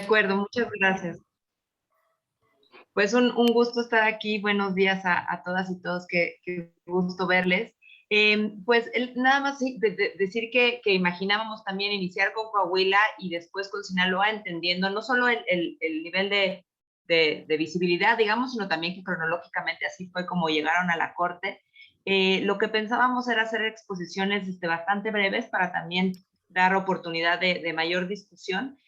acuerdo, muchas gracias. Pues un gusto estar aquí. Buenos días a todas y todos, qué gusto verles. Pues nada más sí, decir que imaginábamos también iniciar con Coahuila y después con Sinaloa, entendiendo no solo el nivel de visibilidad, digamos, sino también que cronológicamente así fue como llegaron a la corte. Lo que pensábamos era hacer exposiciones bastante breves para también dar oportunidad de mayor discusión.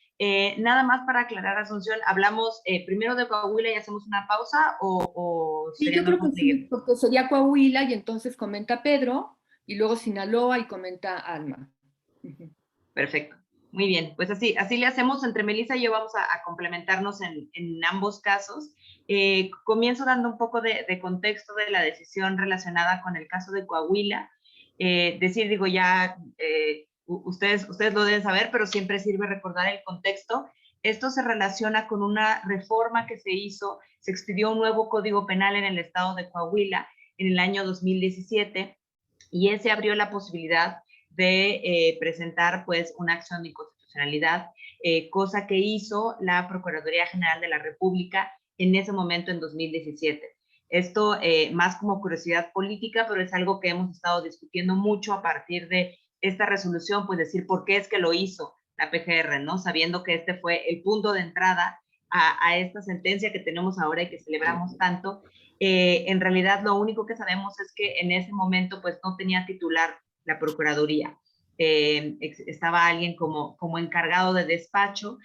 Nada más para aclarar, Asunción, ¿hablamos primero de Coahuila y hacemos una pausa o Sí, sería yo creo mejor que sí, seguir? porque sería Coahuila y entonces comenta Pedro, y luego Sinaloa y comenta Alma. Ujú. Perfecto. Muy bien, pues así le hacemos. Entre Melissa y yo vamos a complementarnos en ambos casos. Comienzo dando un poco de contexto de la decisión relacionada con el caso de Coahuila. Digo, ya ustedes lo deben saber, pero siempre sirve recordar el contexto. Esto se relaciona con una reforma que se hizo, se expidió un nuevo código penal en el estado de Coahuila en el año 2017 y ese abrió la posibilidad de presentar pues una acción de inconstitucionalidad, cosa que hizo la Procuraduría General de la República en ese momento en 2017. Esto más como curiosidad política, pero es algo que hemos estado discutiendo mucho a partir de esta resolución, pues decir por qué es que lo hizo la PGR, ¿no? Sabiendo que este fue el punto de entrada a esta sentencia que tenemos ahora y que celebramos tanto. En realidad lo único que sabemos es que en ese momento pues no tenía titular la Procuraduría. Estaba alguien como encargado de despacho.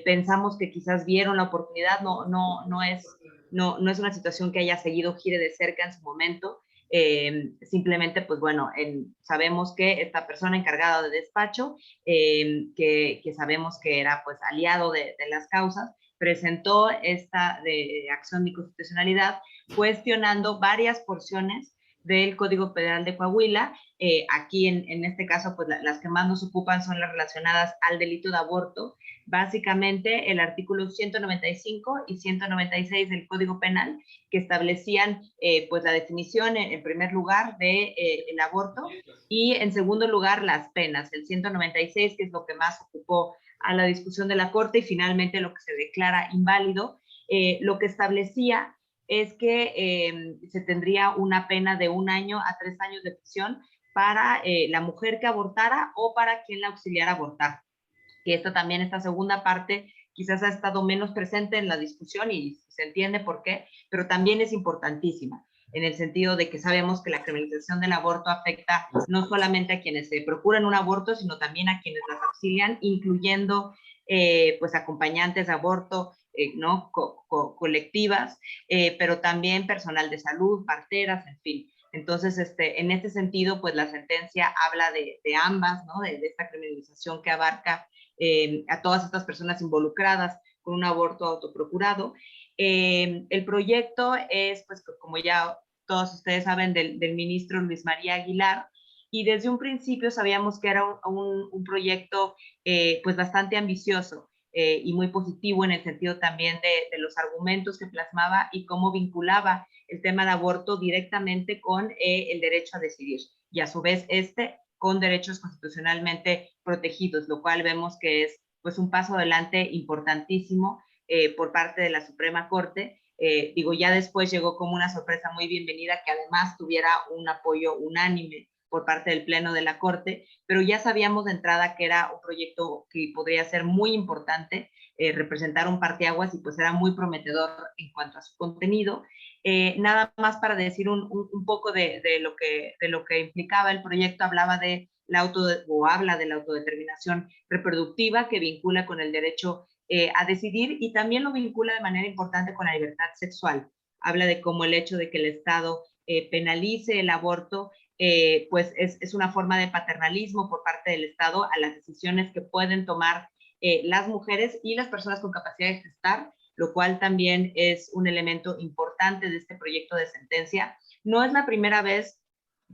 Pensamos que quizás vieron la oportunidad, no es una situación que haya seguido gire de cerca en su momento. Simplemente, pues bueno, sabemos que esta persona encargada de despacho, que sabemos que era pues aliado de las causas, presentó esta de acción de inconstitucionalidad cuestionando varias porciones del Código Penal de Coahuila. Aquí en este caso, pues las que más nos ocupan son las relacionadas al delito de aborto. Básicamente el artículo 195 y 196 del Código Penal, que establecían pues la definición en primer lugar de el aborto y en segundo lugar las penas. El 196, que es lo que más ocupó a la discusión de la Corte, y finalmente lo que se declara inválido, lo que establecía es que se tendría una pena de 1 año a 3 años de prisión para la mujer que abortara o para quien la auxiliara a abortar. Que esta segunda parte quizás ha estado menos presente en la discusión y se entiende por qué, pero también es importantísima en el sentido de que sabemos que la criminalización del aborto afecta no solamente a quienes se procuran un aborto, sino también a quienes las auxilian, incluyendo pues acompañantes de aborto, ¿no? Colectivas, pero también personal de salud, parteras, en fin. Entonces, en este sentido, pues la sentencia habla de ambas, ¿no? De esta criminalización que abarca a todas estas personas involucradas con un aborto autoprocurado. El proyecto es, pues, como ya todos ustedes saben, del ministro Luis María Aguilar, y desde un principio sabíamos que era un proyecto pues bastante ambicioso y muy positivo en el sentido también de los argumentos que plasmaba y cómo vinculaba el tema de aborto directamente con el derecho a decidir, y a su vez con derechos constitucionalmente protegidos, lo cual vemos que es pues un paso adelante importantísimo por parte de la Suprema Corte. Ya después llegó como una sorpresa muy bienvenida que además tuviera un apoyo unánime por parte del Pleno de la Corte, pero ya sabíamos de entrada que era un proyecto que podría ser muy importante, representar un parteaguas, y pues era muy prometedor en cuanto a su contenido. Nada más para decir un poco de lo que implicaba el proyecto. Hablaba de habla de la autodeterminación reproductiva, que vincula con el derecho a decidir, y también lo vincula de manera importante con la libertad sexual. Habla de cómo el hecho de que el Estado penalice el aborto pues es una forma de paternalismo por parte del Estado a las decisiones que pueden tomar las mujeres y las personas con capacidad de gestar, lo cual también es un elemento importante de este proyecto de sentencia. No es la primera vez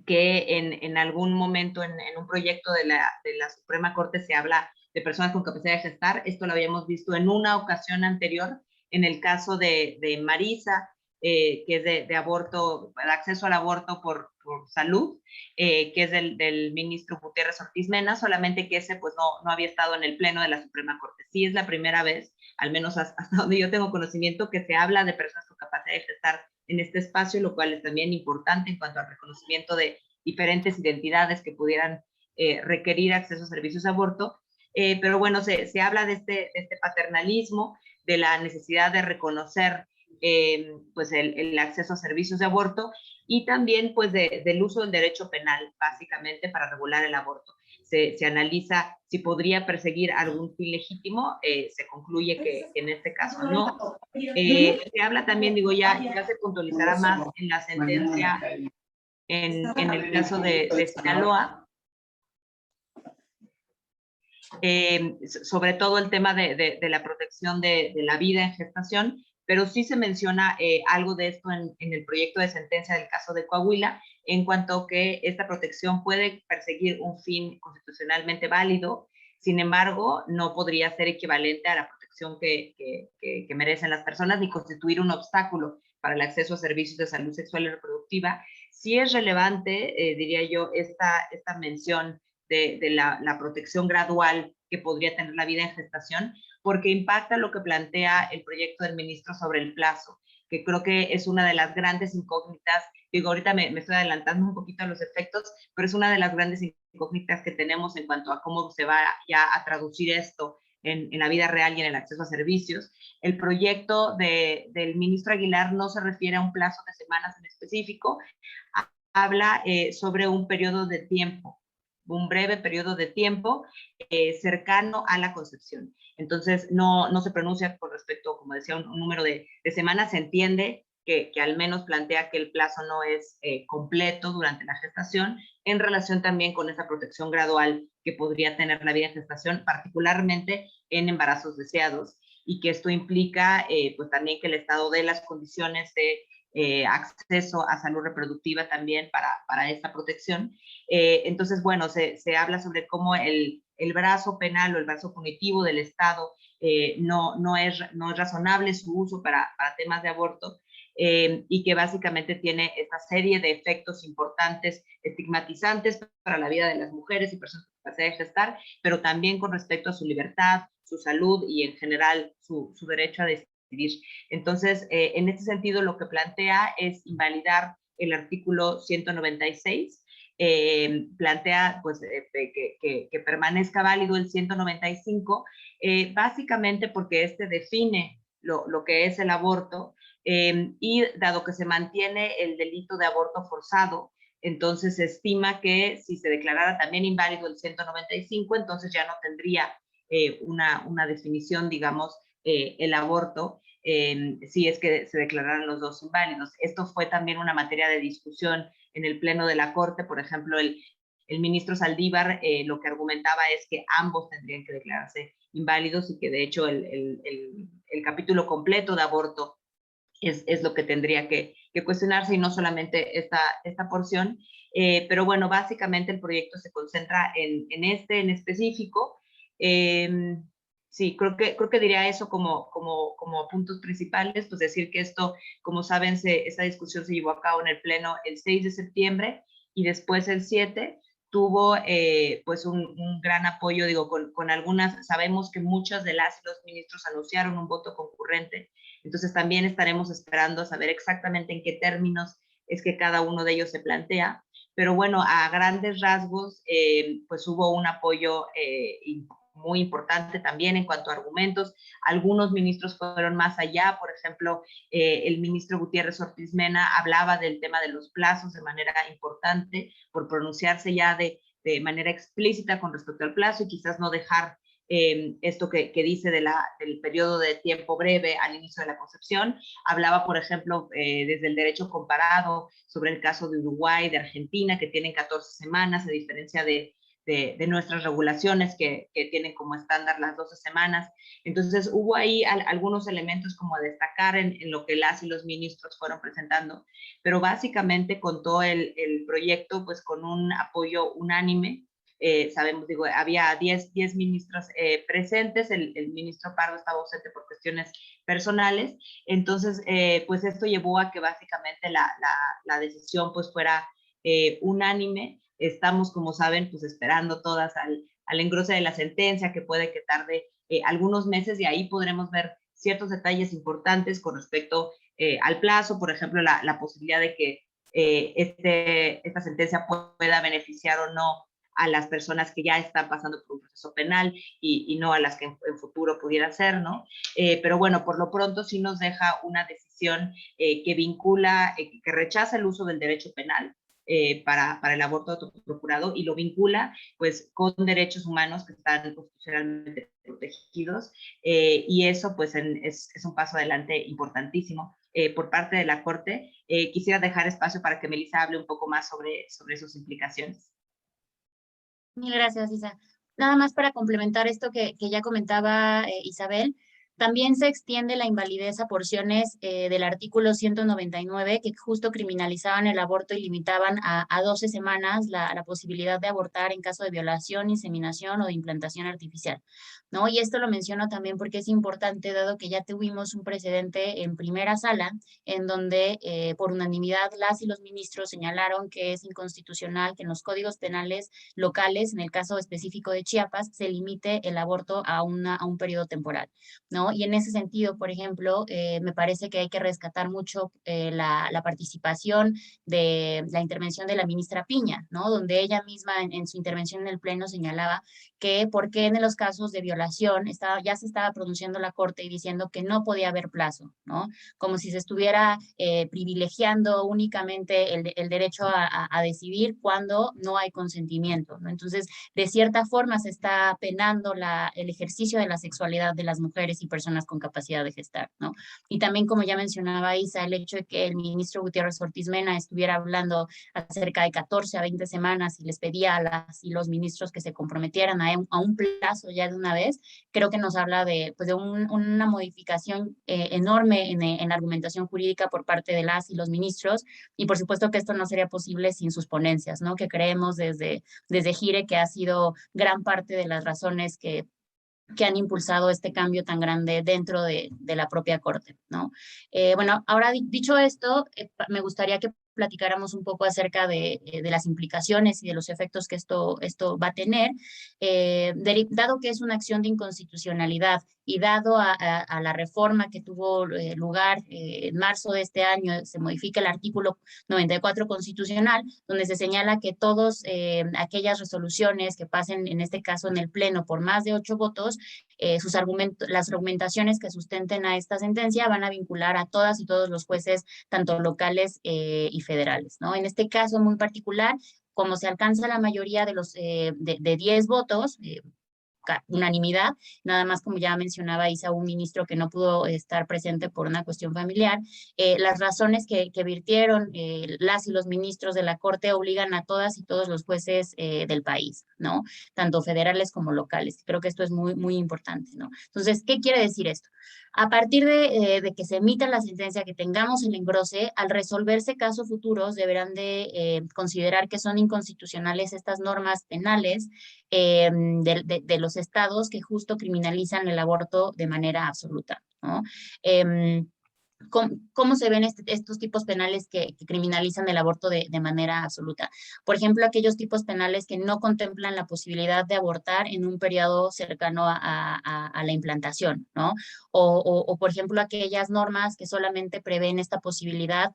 que en algún momento en un proyecto de la Suprema Corte se habla de personas con capacidad de gestar. Esto lo habíamos visto en una ocasión anterior, en el caso de Marisa, que es de aborto, de acceso al aborto por salud, que es del ministro Gutiérrez Ortiz Mena, solamente que ese pues no había estado en el Pleno de la Suprema Corte. Sí es la primera vez, al menos hasta donde yo tengo conocimiento, que se habla de personas con capacidad de gestar en este espacio, lo cual es también importante en cuanto al reconocimiento de diferentes identidades que pudieran requerir acceso a servicios de aborto. Pero bueno, se habla de este paternalismo, de la necesidad de reconocer pues el acceso a servicios de aborto y también pues del uso del derecho penal, básicamente, para regular el aborto. Se analiza si podría perseguir algún fin legítimo, se concluye que en este caso no. Se habla también, digo, ya se puntualizará más en la sentencia en el caso de Sinaloa, sobre todo el tema de la protección de la vida en gestación, pero sí se menciona algo de esto en el proyecto de sentencia del caso de Coahuila, en cuanto a que esta protección puede perseguir un fin constitucionalmente válido, sin embargo, no podría ser equivalente a la protección que merecen las personas ni constituir un obstáculo para el acceso a servicios de salud sexual y reproductiva. Sí es relevante, diría yo, esta mención de la protección gradual que podría tener la vida en gestación, porque impacta lo que plantea el proyecto del ministro sobre el plazo, que creo que es una de las grandes incógnitas. Digo, ahorita me estoy adelantando un poquito a los efectos, pero es una de las grandes incógnitas que tenemos en cuanto a cómo se va ya a traducir esto en la vida real y en el acceso a servicios. El proyecto del ministro Aguilar no se refiere a un plazo de semanas en específico, habla sobre un periodo de tiempo, un breve periodo de tiempo cercano a la concepción. Entonces, no se pronuncia con respecto, como decía, un número de semanas. Se entiende que al menos plantea que el plazo no es completo durante la gestación, en relación también con esa protección gradual que podría tener la vida en gestación, particularmente en embarazos deseados, y que esto implica pues también que el Estado dé las condiciones de acceso a salud reproductiva también para esta protección. Entonces, bueno, se habla sobre cómo el brazo penal o el brazo punitivo del Estado no es razonable su uso para temas de aborto, y que básicamente tiene esta serie de efectos importantes, estigmatizantes para la vida de las mujeres y personas con capacidad de gestar, pero también con respecto a su libertad, su salud y en general su derecho a decidir. Entonces, en este sentido, lo que plantea es invalidar el artículo 196, plantea pues, que permanezca válido el 195, básicamente porque este define lo que es el aborto, y dado que se mantiene el delito de aborto forzado, entonces se estima que si se declarara también inválido el 195, entonces ya no tendría una definición, digamos, el aborto, si es que se declararan los dos inválidos. Esto fue también una materia de discusión en el Pleno de la Corte. Por ejemplo, el ministro Saldívar lo que argumentaba es que ambos tendrían que declararse inválidos y que de hecho el capítulo completo de aborto es lo que tendría que cuestionarse y no solamente esta porción. Pero bueno, básicamente el proyecto se concentra en específico. Sí, creo que diría eso como puntos principales, pues decir que esto, como saben, esta discusión se llevó a cabo en el Pleno el 6 de septiembre y después el 7 tuvo pues un gran apoyo, digo, con algunas, sabemos que muchas de las y los ministros anunciaron un voto concurrente, entonces también estaremos esperando a saber exactamente en qué términos es que cada uno de ellos se plantea, pero bueno, a grandes rasgos, pues hubo un apoyo muy importante también en cuanto a argumentos. Algunos ministros fueron más allá, por ejemplo, el ministro Gutiérrez Ortiz Mena hablaba del tema de los plazos de manera importante, por pronunciarse ya de manera explícita con respecto al plazo y quizás no dejar esto que dice del periodo de tiempo breve al inicio de la concepción. Hablaba, por ejemplo, desde el derecho comparado sobre el caso de Uruguay, de Argentina, que tienen 14 semanas, a diferencia de nuestras regulaciones que tienen como estándar las 12 semanas. Entonces hubo ahí algunos elementos como a destacar en lo que las y los ministros fueron presentando, pero básicamente contó el proyecto pues con un apoyo unánime. Sabemos, digo, había 10 ministros presentes, el ministro Pardo estaba ausente por cuestiones personales, entonces pues esto llevó a que básicamente la decisión pues fuera unánime. Estamos, como saben, pues esperando todas al engrose de la sentencia, que puede que tarde algunos meses, y ahí podremos ver ciertos detalles importantes con respecto al plazo, por ejemplo, la posibilidad de que esta sentencia pueda beneficiar o no a las personas que ya están pasando por un proceso penal y no a las que en futuro pudiera ser, ¿no? Pero bueno, por lo pronto sí nos deja una decisión que vincula, que rechaza el uso del derecho penal para el aborto autoprocurado y lo vincula pues con derechos humanos que están constitucionalmente protegidos y eso pues es un paso adelante importantísimo por parte de la Corte. Quisiera dejar espacio para que Melissa hable un poco más sobre sus implicaciones. Mil gracias, Isa. Nada más para complementar esto que ya comentaba Isabel, también se extiende la invalidez a porciones del artículo 199 que justo criminalizaban el aborto y limitaban a 12 semanas la posibilidad de abortar en caso de violación, inseminación o de implantación artificial, ¿no? Y esto lo menciono también porque es importante, dado que ya tuvimos un precedente en primera sala, en donde por unanimidad las y los ministros señalaron que es inconstitucional que en los códigos penales locales, en el caso específico de Chiapas, se limite el aborto a un periodo temporal, ¿no? Y en ese sentido, por ejemplo, me parece que hay que rescatar mucho la participación de la intervención de la ministra Piña, ¿no? Donde ella misma en su intervención en el Pleno señalaba que por qué en los casos de violación ya se estaba pronunciando la Corte y diciendo que no podía haber plazo, ¿no? Como si se estuviera privilegiando únicamente el derecho a decidir cuando no hay consentimiento, ¿no? Entonces, de cierta forma se está penando el ejercicio de la sexualidad de las mujeres y personas con capacidad de gestar, ¿no? Y también, como ya mencionaba Isa, el hecho de que el ministro Gutiérrez Ortiz Mena estuviera hablando acerca de 14 a 20 semanas y les pedía a las y los ministros que se comprometieran a un plazo ya de una vez, creo que nos habla pues de una modificación enorme en la argumentación jurídica por parte de las y los ministros, y por supuesto que esto no sería posible sin sus ponencias, ¿no? Que creemos desde Gire que ha sido gran parte de las razones que han impulsado este cambio tan grande dentro de la propia Corte, ¿no? Bueno, ahora dicho esto, me gustaría que platicáramos un poco acerca de las implicaciones y de los efectos que esto va a tener, dado que es una acción de inconstitucionalidad y dado a la reforma que tuvo lugar en marzo de este año, se modifica el artículo 94 constitucional, donde se señala que todas aquellas resoluciones que pasen, en este caso en el Pleno, por más de 8 votos, las argumentaciones que sustenten a esta sentencia van a vincular a todas y todos los jueces, tanto locales y federales, ¿no? En este caso muy particular, como se alcanza la mayoría de 10 votos, unanimidad, nada más como ya mencionaba Isa, un ministro que no pudo estar presente por una cuestión familiar, las razones que virtieron las y los ministros de la Corte obligan a todas y todos los jueces del país, ¿no? Tanto federales como locales. Creo que esto es muy, muy importante, ¿no? Entonces, ¿qué quiere decir esto? A partir de que se emita la sentencia, que tengamos el engrose, al resolverse casos futuros, deberán de considerar que son inconstitucionales estas normas penales de los estados que justo criminalizan el aborto de manera absoluta, ¿no? ¿Cómo se ven estos tipos penales que criminalizan el aborto de manera absoluta? Por ejemplo, aquellos tipos penales que no contemplan la posibilidad de abortar en un periodo cercano a la implantación, ¿no? O, por ejemplo, aquellas normas que solamente prevén esta posibilidad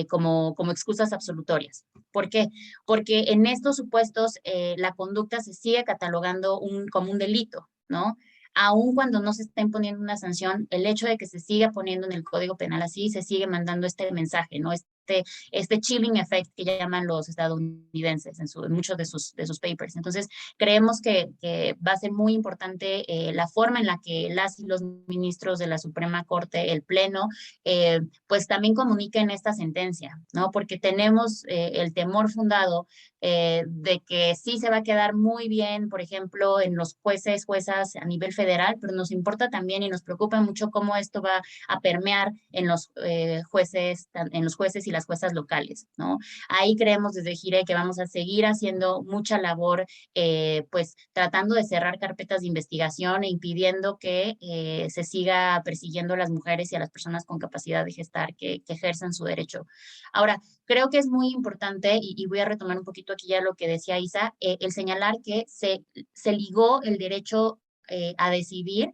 como excusas absolutorias. ¿Por qué? Porque en estos supuestos la conducta se sigue catalogando como un delito, ¿no? Aun cuando no se está imponiendo una sanción, el hecho de que se siga poniendo en el Código Penal así, se sigue mandando este mensaje, ¿no? Este chilling effect que llaman los estadounidenses en muchos de sus papers. Entonces, creemos que va a ser muy importante la forma en la que las y los ministros de la Suprema Corte, el Pleno, pues también comuniquen esta sentencia, ¿no? Porque tenemos el temor fundado de que sí se va a quedar muy bien, por ejemplo, en los juezas a nivel federal, pero nos importa también y nos preocupa mucho cómo esto va a permear en los jueces y las juezas locales, ¿no? Ahí creemos desde Gire que vamos a seguir haciendo mucha labor, pues tratando de cerrar carpetas de investigación e impidiendo que se siga persiguiendo a las mujeres y a las personas con capacidad de gestar que ejercen su derecho. Ahora, creo que es muy importante, y voy a retomar un poquito aquí ya lo que decía Isa, el señalar que se ligó el derecho a decidir,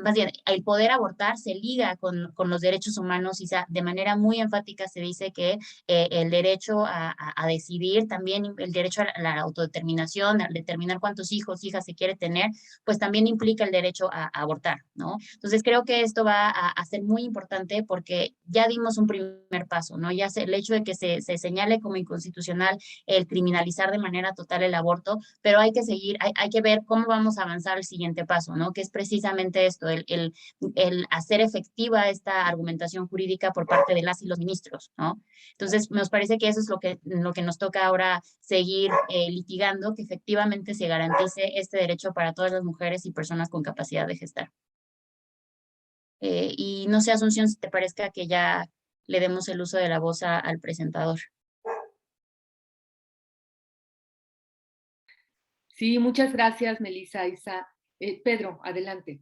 más bien, el poder abortar se liga con los derechos humanos y de manera muy enfática se dice que el derecho a decidir, también el derecho a la autodeterminación, a determinar cuántos hijos, hijas se quiere tener, pues también implica el derecho a abortar, ¿no? Entonces creo que esto va a ser muy importante porque ya dimos un primer paso, ¿no? Ya el hecho de que se señale como inconstitucional el criminalizar de manera total el aborto, pero hay que seguir, hay que ver cómo vamos a avanzar al siguiente paso, ¿no? Que es precisamente esto, el hacer efectiva esta argumentación jurídica por parte de las y los ministros, ¿no? Entonces, nos parece que eso es lo que nos toca ahora seguir litigando, que efectivamente se garantice este derecho para todas las mujeres y personas con capacidad de gestar. Y no sé, Asunción, si te parezca que ya le demos el uso de la voz al presentador. Sí, muchas gracias, Melissa, Isa. Pedro, adelante.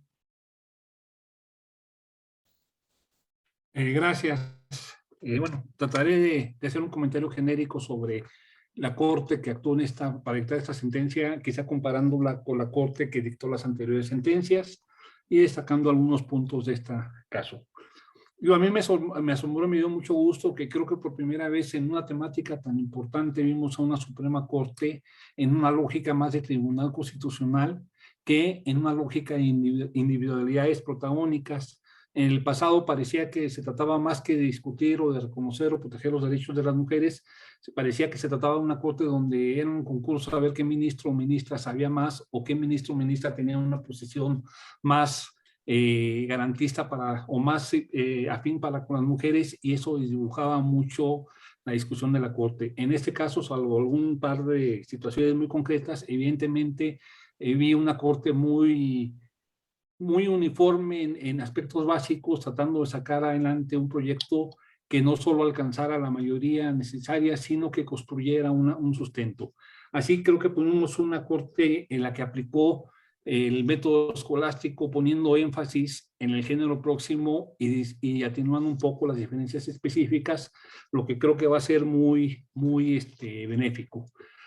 Gracias. Bueno, trataré de hacer un comentario genérico sobre la Corte que actuó para dictar esta sentencia, quizá comparándola con la Corte que dictó las anteriores sentencias y destacando algunos puntos de este caso. A mí me asombró, me dio mucho gusto que creo que por primera vez en una temática tan importante vimos a una Suprema Corte en una lógica más de tribunal constitucional que en una lógica de individualidades protagónicas. En el pasado parecía que se trataba más que de discutir o de reconocer o proteger los derechos de las mujeres, parecía que se trataba de una corte donde era un concurso a ver qué ministro o ministra sabía más o qué ministro o ministra tenía una posición más garantista o más afín con las mujeres, y eso dibujaba mucho la discusión de la Corte. En este caso, salvo algún par de situaciones muy concretas, evidentemente vi una Corte muy uniforme en aspectos básicos, tratando de sacar adelante un proyecto que no solo alcanzara la mayoría necesaria, sino que construyera un sustento. Así creo que ponemos una Corte en la que aplicó el método escolástico, poniendo énfasis en el género próximo y atenuando un poco las diferencias específicas, lo que creo que va a ser muy benéfico.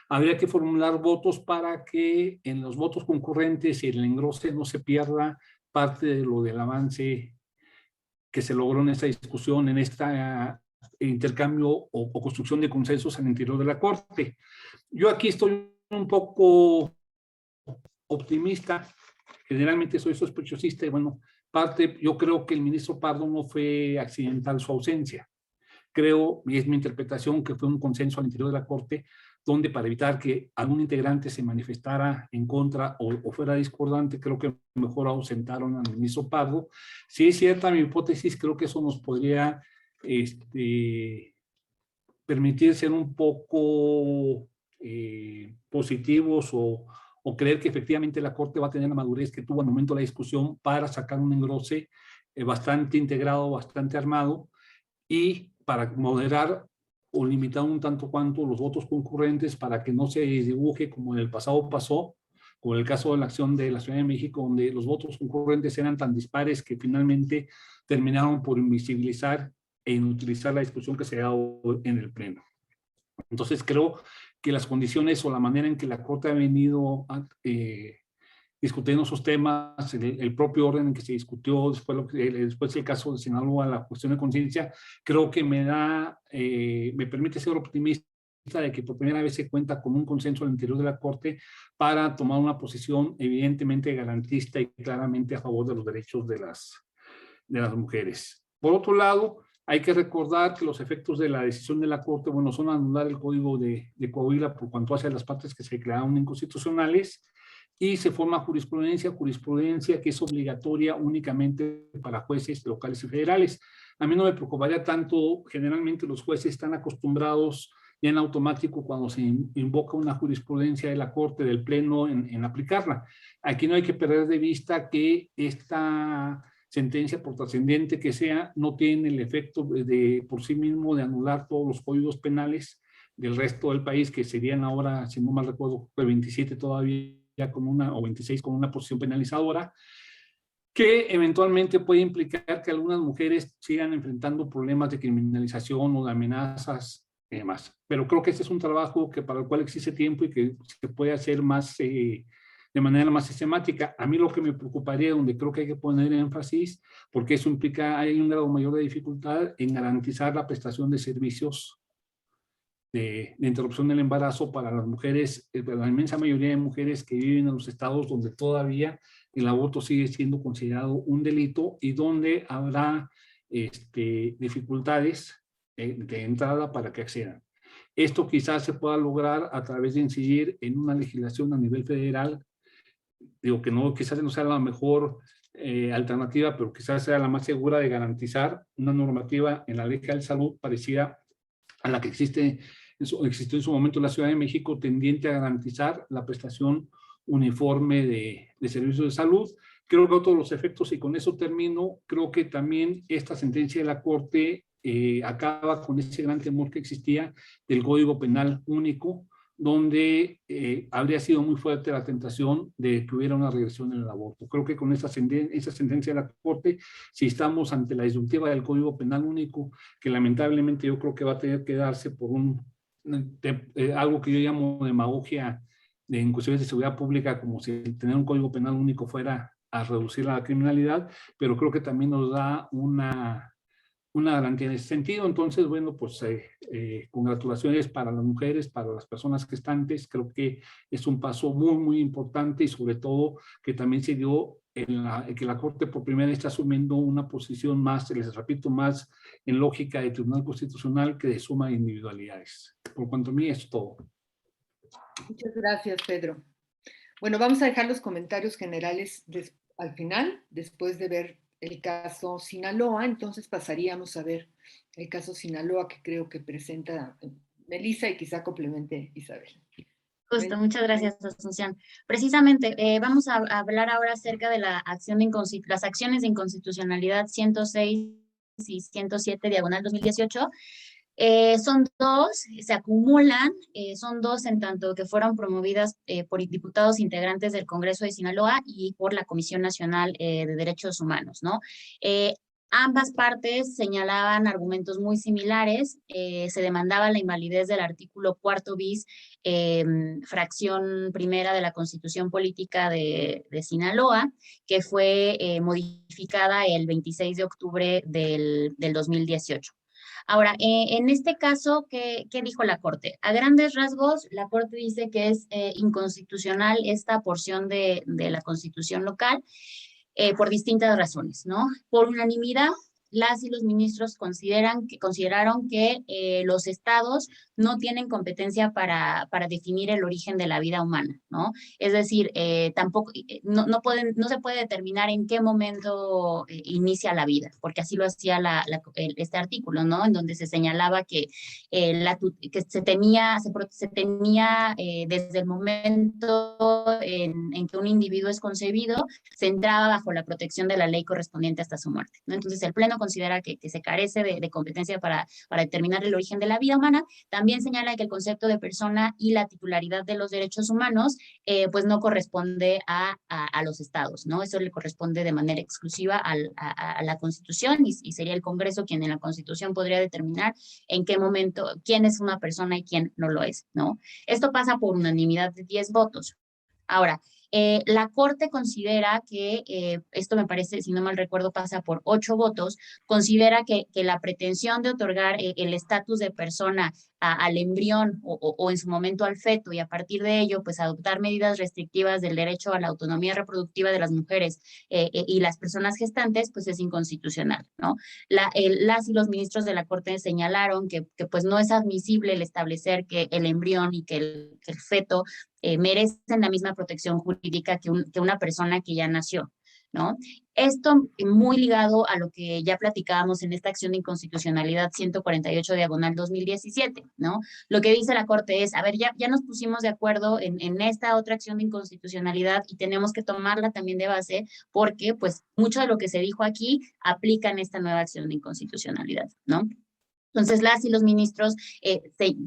Habría que formular votos para que en los votos concurrentes y en el engrose no se pierda parte de lo del avance que se logró en esta discusión, en este intercambio o construcción de consensos al interior de la Corte. Yo aquí estoy un poco optimista, generalmente soy sospechosista y bueno, yo creo que el ministro Pardo no fue accidental su ausencia. Creo, y es mi interpretación, que fue un consenso al interior de la Corte, donde para evitar que algún integrante se manifestara en contra o fuera discordante, creo que mejor ausentaron al ministro Pardo. Si es cierta mi hipótesis, creo que eso nos podría permitir ser un poco positivos o creer que efectivamente la Corte va a tener la madurez que tuvo al momento de la discusión para sacar un engrose bastante integrado, bastante armado, y para moderar o limitar un tanto cuanto los votos concurrentes para que no se dibuje como en el pasado pasó, con el caso de la acción de la Ciudad de México, donde los votos concurrentes eran tan dispares que finalmente terminaron por invisibilizar e inutilizar la discusión que se ha dado en el Pleno. Entonces creo que las condiciones o la manera en que la Corte ha venido discutiendo esos temas, el propio orden en que se discutió, después el caso de Sinaloa, la cuestión de conciencia, creo que me permite ser optimista de que por primera vez se cuenta con un consenso al interior de la Corte para tomar una posición evidentemente garantista y claramente a favor de los derechos de las mujeres. Por otro lado, hay que recordar que los efectos de la decisión de la Corte, bueno, son anular el Código de Coahuila por cuanto hace a las partes que se declararon inconstitucionales, y se forma jurisprudencia que es obligatoria únicamente para jueces locales y federales. A mí no me preocuparía tanto, generalmente los jueces están acostumbrados ya en automático cuando se invoca una jurisprudencia de la Corte, del Pleno, en aplicarla. Aquí no hay que perder de vista que esta sentencia, por trascendente que sea, no tiene el efecto por sí mismo de anular todos los códigos penales del resto del país, que serían ahora, si no mal recuerdo, 27 todavía con o 26 con una posición penalizadora, que eventualmente puede implicar que algunas mujeres sigan enfrentando problemas de criminalización o de amenazas y demás. Pero creo que este es un trabajo para el cual existe tiempo y que se puede hacer más de manera más sistemática. A mí lo que me preocuparía, donde creo que hay que poner énfasis, porque eso implica, hay un grado mayor de dificultad en garantizar la prestación de servicios de interrupción del embarazo para las mujeres, la inmensa mayoría de mujeres que viven en los estados donde todavía el aborto sigue siendo considerado un delito y donde habrá dificultades de entrada para que accedan. Esto quizás se pueda lograr a través de incidir en una legislación a nivel federal. Digo que no, quizás no sea la mejor alternativa, pero quizás sea la más segura de garantizar una normativa en la Ley General de Salud parecida a la que existió en su momento en la Ciudad de México, tendiente a garantizar la prestación uniforme de servicios de salud. Creo que todos los efectos, y con eso termino, creo que también esta sentencia de la Corte acaba con ese gran temor que existía del Código Penal único, donde habría sido muy fuerte la tentación de que hubiera una regresión en el aborto. Creo que con esa sentencia de la Corte, si estamos ante la disyuntiva del Código Penal único, que lamentablemente yo creo que va a tener que darse por algo que yo llamo demagogia de inclusive de seguridad pública, como si tener un Código Penal único fuera a reducir la criminalidad, pero creo que también nos da una garantía en ese sentido. Entonces, bueno, pues congratulaciones para las mujeres, para las personas gestantes. Creo que es un paso muy, muy importante y sobre todo que también se dio que la Corte por primera vez está asumiendo una posición más, les repito, más en lógica de Tribunal Constitucional que de suma de individualidades. Por cuanto a mí es todo. Muchas gracias, Pedro. Bueno, vamos a dejar los comentarios generales al final, después de ver el caso Sinaloa. Entonces pasaríamos a ver el caso Sinaloa, que creo que presenta Melissa y quizá complemente Isabel. Justo, muchas gracias, Asunción. Precisamente, vamos a hablar ahora acerca de las acciones de inconstitucionalidad 106 y 107, diagonal 2018. Son dos, se acumulan, son dos en tanto que fueron promovidas por diputados integrantes del Congreso de Sinaloa y por la Comisión Nacional de Derechos Humanos, ¿no? Ambas partes señalaban argumentos muy similares. Se demandaba la invalidez del artículo 4 bis, fracción primera de la Constitución Política de Sinaloa, que fue modificada el 26 de octubre del 2018. Ahora, en este caso, ¿qué dijo la Corte? A grandes rasgos, la Corte dice que es inconstitucional esta porción de la Constitución local por distintas razones, ¿no? Por unanimidad, las y los ministros consideraron que los estados no tienen competencia para definir el origen de la vida humana, ¿no? Es decir, tampoco, no se puede determinar en qué momento inicia la vida, porque así lo hacía este artículo, ¿no? En donde se señalaba que se tenía desde el momento en que un individuo es concebido, se entraba bajo la protección de la ley correspondiente hasta su muerte, ¿no? Entonces, el Pleno considera que se carece de competencia para determinar el origen de la vida humana. También señala que el concepto de persona y la titularidad de los derechos humanos pues no corresponde a los estados, ¿no? Eso le corresponde de manera exclusiva a la Constitución y sería el Congreso quien en la Constitución podría determinar en qué momento quién es una persona y quién no lo es, ¿no? Esto pasa por unanimidad de 10 votos. Ahora, la Corte considera que, esto me parece, si no mal recuerdo, pasa por 8 votos, considera que la pretensión de otorgar el estatus de persona al embrión o en su momento al feto y a partir de ello, pues adoptar medidas restrictivas del derecho a la autonomía reproductiva de las mujeres y las personas gestantes, pues es inconstitucional, ¿no? Las y los ministros de la Corte señalaron que pues no es admisible el establecer que el embrión y que el feto merecen la misma protección jurídica que una persona que ya nació, ¿no? Esto muy ligado a lo que ya platicábamos en esta acción de inconstitucionalidad 148 diagonal 2017, ¿no? Lo que dice la Corte es, a ver, ya nos pusimos de acuerdo en esta otra acción de inconstitucionalidad y tenemos que tomarla también de base porque, pues, mucho de lo que se dijo aquí aplica en esta nueva acción de inconstitucionalidad, ¿no? Entonces, las y los ministros,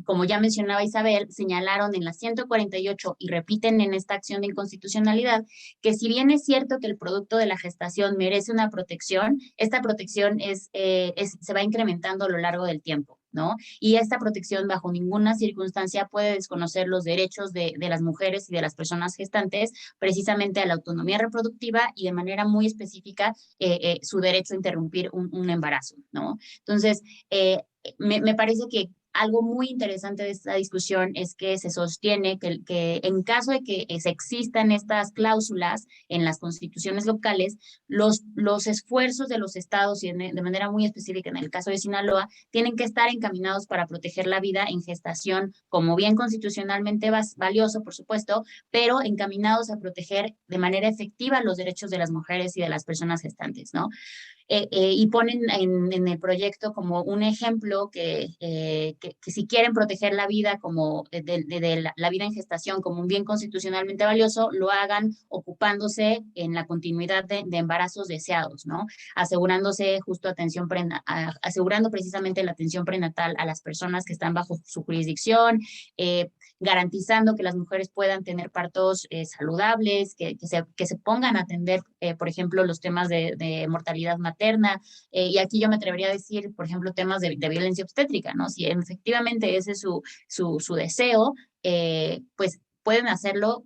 como ya mencionaba Isabel, señalaron en la 148 y repiten en esta acción de inconstitucionalidad que si bien es cierto que el producto de la gestación merece una protección, esta protección se va incrementando a lo largo del tiempo, ¿no? Y esta protección bajo ninguna circunstancia puede desconocer los derechos de las mujeres y de las personas gestantes, precisamente a la autonomía reproductiva y de manera muy específica su derecho a interrumpir un embarazo, ¿no? Entonces, me parece que algo muy interesante de esta discusión es que se sostiene que en caso de que existan estas cláusulas en las constituciones locales, los esfuerzos de los estados y de manera muy específica en el caso de Sinaloa, tienen que estar encaminados para proteger la vida en gestación como bien constitucionalmente valioso, por supuesto, pero encaminados a proteger de manera efectiva los derechos de las mujeres y de las personas gestantes, ¿no? Y ponen en el proyecto como un ejemplo que si quieren proteger la vida como de la vida en gestación como un bien constitucionalmente valioso, lo hagan ocupándose en la continuidad de embarazos deseados, ¿no? Asegurándose justo asegurando precisamente la atención prenatal a las personas que están bajo su jurisdicción, garantizando que las mujeres puedan tener partos saludables, que se pongan a atender, por ejemplo, los temas de mortalidad materna, y aquí yo me atrevería a decir, por ejemplo, temas de violencia obstétrica, ¿no? Si efectivamente ese es su deseo, pues pueden hacerlo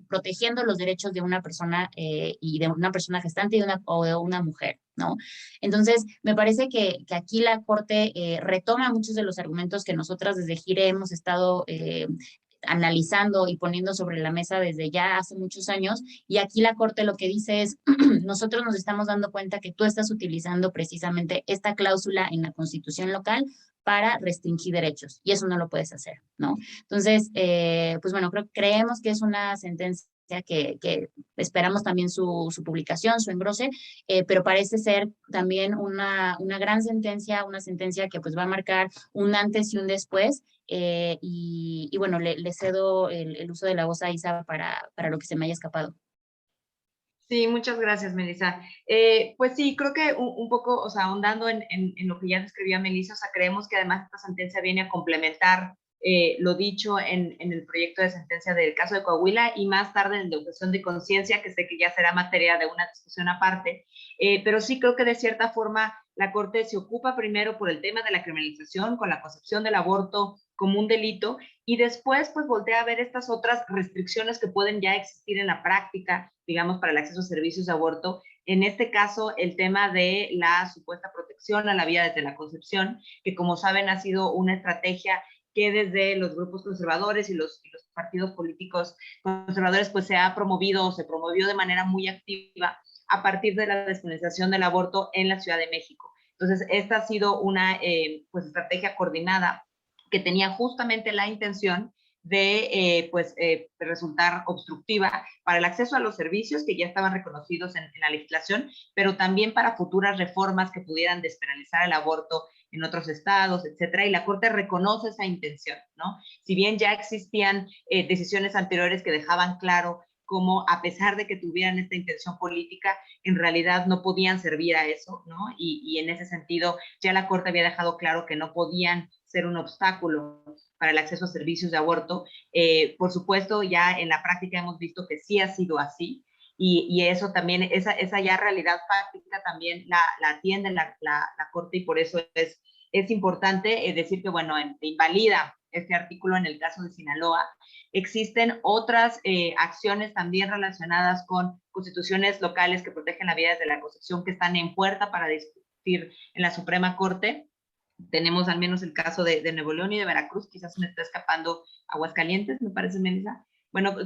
protegiendo los derechos de una persona y de una persona gestante o de una mujer, ¿no? Entonces, me parece que aquí la Corte retoma muchos de los argumentos que nosotras desde GIRE hemos estado analizando y poniendo sobre la mesa desde ya hace muchos años, y aquí la Corte lo que dice es, nosotros nos estamos dando cuenta que tú estás utilizando precisamente esta cláusula en la Constitución local para restringir derechos, y eso no lo puedes hacer, ¿no? Entonces, pues bueno, creemos que es una sentencia que esperamos también su publicación, su engrose, pero parece ser también una gran sentencia, una sentencia que pues va a marcar un antes y un después, y bueno, le cedo el uso de la voz a Isa para lo que se me haya escapado. Sí, muchas gracias, Melissa. Pues sí, creo que un poco, o sea, ahondando en lo que ya describía Melissa, o sea, creemos que además esta sentencia viene a complementar lo dicho en el proyecto de sentencia del caso de Coahuila y más tarde en la objeción de conciencia, que sé que ya será materia de una discusión aparte, pero sí creo que de cierta forma la Corte se ocupa primero por el tema de la criminalización con la concepción del aborto como un delito y después pues voltea a ver estas otras restricciones que pueden ya existir en la práctica, digamos, para el acceso a servicios de aborto. En este caso, el tema de la supuesta protección a la vida desde la concepción, que como saben ha sido una estrategia que desde los grupos conservadores y los partidos políticos conservadores pues se ha promovido o se promovió de manera muy activa a partir de la despenalización del aborto en la Ciudad de México. Entonces, esta ha sido una pues, estrategia coordinada que tenía justamente la intención de resultar obstructiva para el acceso a los servicios que ya estaban reconocidos en la legislación, pero también para futuras reformas que pudieran despenalizar el aborto en otros estados, etcétera, y la Corte reconoce esa intención, ¿no? Si bien ya existían decisiones anteriores que dejaban claro cómo, a pesar de que tuvieran esta intención política, en realidad no podían servir a eso, ¿no? Y en ese sentido, ya la Corte había dejado claro que no podían ser un obstáculo para el acceso a servicios de aborto. Por supuesto, ya en la práctica hemos visto que sí ha sido así, y eso también, esa ya realidad práctica también la atiende la Corte, y por eso es importante decir que, bueno, invalida este artículo en el caso de Sinaloa. Existen otras acciones también relacionadas con constituciones locales que protegen la vida desde la concepción que están en puerta para discutir en la Suprema Corte. Tenemos al menos el caso de Nuevo León y de Veracruz, quizás me está escapando Aguascalientes, me parece, Melissa. Bueno,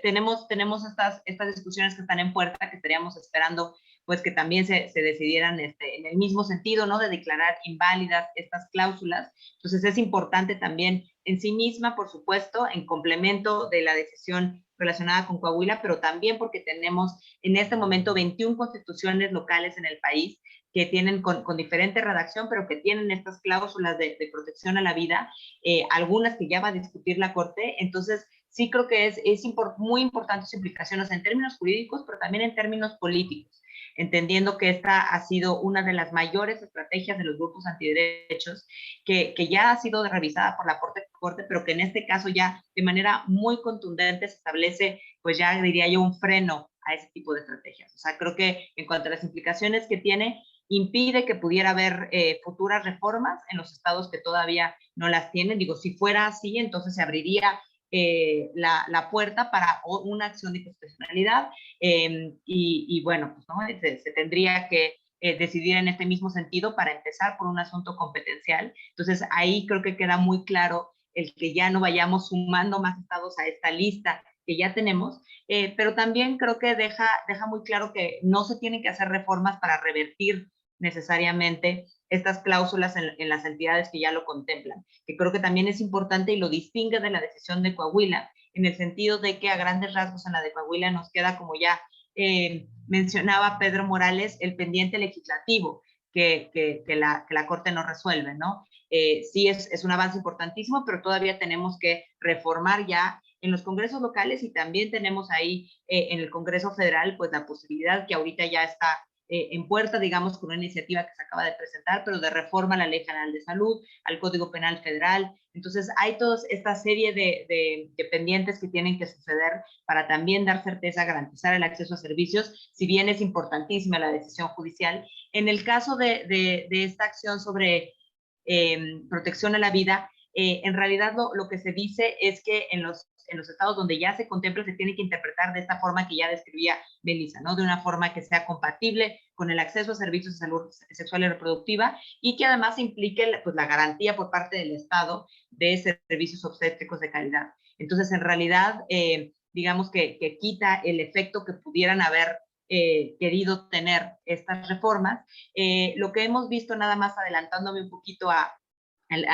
tenemos estas discusiones que están en puerta, que estaríamos esperando pues que también se decidieran en el mismo sentido, ¿no? De declarar inválidas estas cláusulas. Entonces es importante también en sí misma, por supuesto, en complemento de la decisión relacionada con Coahuila, pero también porque tenemos en este momento 21 constituciones locales en el país que tienen con diferente redacción, pero que tienen estas cláusulas de protección a la vida, algunas que ya va a discutir la Corte. Entonces, sí creo que es muy importante sus implicaciones en términos jurídicos, pero también en términos políticos, entendiendo que esta ha sido una de las mayores estrategias de los grupos antiderechos, que ya ha sido revisada por la Corte, pero que en este caso ya de manera muy contundente se establece, pues ya diría yo, un freno a ese tipo de estrategias. O sea, creo que en cuanto a las implicaciones que tiene, impide que pudiera haber futuras reformas en los estados que todavía no las tienen. Digo, si fuera así, entonces se abriría la puerta para una acción de constitucionalidad y bueno, pues, ¿no? se tendría que decidir en este mismo sentido para empezar por un asunto competencial. Entonces ahí creo que queda muy claro el que ya no vayamos sumando más estados a esta lista que ya tenemos, pero también creo que deja muy claro que no se tienen que hacer reformas para revertir necesariamente estas cláusulas en las entidades que ya lo contemplan, que creo que también es importante y lo distingue de la decisión de Coahuila, en el sentido de que a grandes rasgos en la de Coahuila nos queda, como ya mencionaba Pedro Morales, el pendiente legislativo que la Corte no resuelve, ¿no? Sí es un avance importantísimo, pero todavía tenemos que reformar ya en los congresos locales y también tenemos ahí en el Congreso Federal, pues la posibilidad que ahorita ya está en puerta, digamos, con una iniciativa que se acaba de presentar, pero de reforma a la Ley General de Salud, al Código Penal Federal. Entonces, hay toda esta serie de pendientes que tienen que suceder para también dar certeza, garantizar el acceso a servicios, si bien es importantísima la decisión judicial. En el caso de esta acción sobre protección a la vida, en realidad lo que se dice es que en los estados donde ya se contempla se tiene que interpretar de esta forma que ya describía Melissa, ¿no? De una forma que sea compatible con el acceso a servicios de salud sexual y reproductiva y que además implique pues, la garantía por parte del Estado de servicios obstétricos de calidad. Entonces, en realidad, digamos que quita el efecto que pudieran haber querido tener estas reformas. Lo que hemos visto, nada más adelantándome un poquito a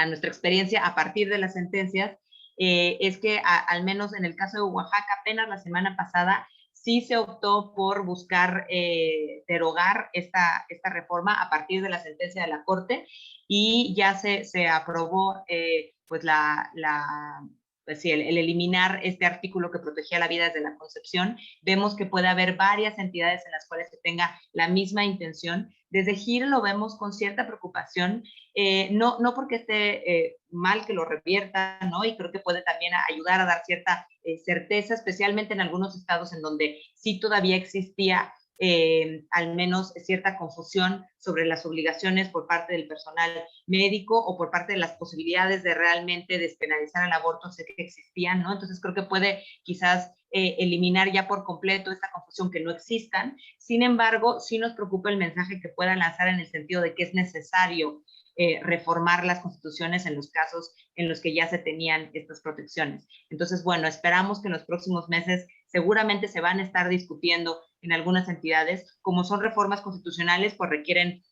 nuestra experiencia a partir de las sentencias, es que al menos en el caso de Oaxaca, apenas la semana pasada, sí se optó por buscar derogar esta reforma a partir de la sentencia de la Corte y ya se aprobó pues pues sí, el eliminar este artículo que protegía la vida desde la concepción. Vemos que puede haber varias entidades en las cuales se tenga la misma intención. Desde GIR lo vemos con cierta preocupación, no porque esté mal que lo revierta, ¿no? Y creo que puede también ayudar a dar cierta certeza, especialmente en algunos estados en donde sí todavía existía al menos cierta confusión sobre las obligaciones por parte del personal médico o por parte de las posibilidades de realmente despenalizar el aborto, sé que existían, ¿no? Entonces creo que puede quizás eliminar ya por completo esta confusión, que no existan. Sin embargo, sí nos preocupa el mensaje que pueda lanzar en el sentido de que es necesario reformar las constituciones en los casos en los que ya se tenían estas protecciones. Entonces, bueno, esperamos que en los próximos meses seguramente se van a estar discutiendo en algunas entidades. Como son reformas constitucionales, pues requieren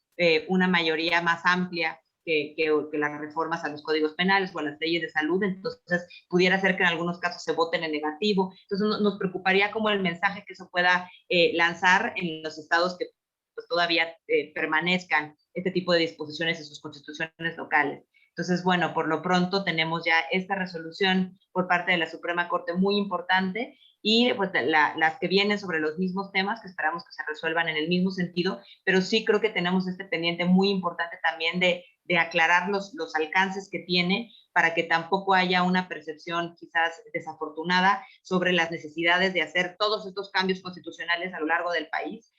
una mayoría más amplia que las reformas a los códigos penales o a las leyes de salud, entonces pudiera ser que en algunos casos se voten en negativo. Entonces nos preocuparía como el mensaje que eso pueda lanzar en los estados que pues, todavía permanezcan este tipo de disposiciones en sus constituciones locales. Entonces, bueno, por lo pronto tenemos ya esta resolución por parte de la Suprema Corte muy importante y pues las que vienen sobre los mismos temas que esperamos que se resuelvan en el mismo sentido, pero sí creo que tenemos este pendiente muy importante también de aclarar los alcances que tiene para que tampoco haya una percepción quizás desafortunada sobre las necesidades de hacer todos estos cambios constitucionales a lo largo del país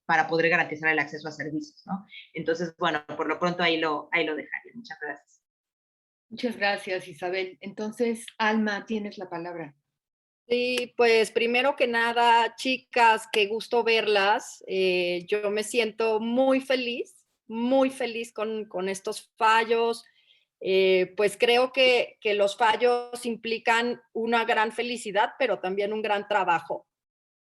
para poder garantizar el acceso a servicios, ¿no? Entonces, bueno, por lo pronto ahí lo dejaría. Muchas gracias. Muchas gracias, Isabel. Entonces, Alma, tienes la palabra. Sí, pues primero que nada, chicas, qué gusto verlas. Yo me siento muy feliz con estos fallos. Pues creo que los fallos implican una gran felicidad, pero también un gran trabajo.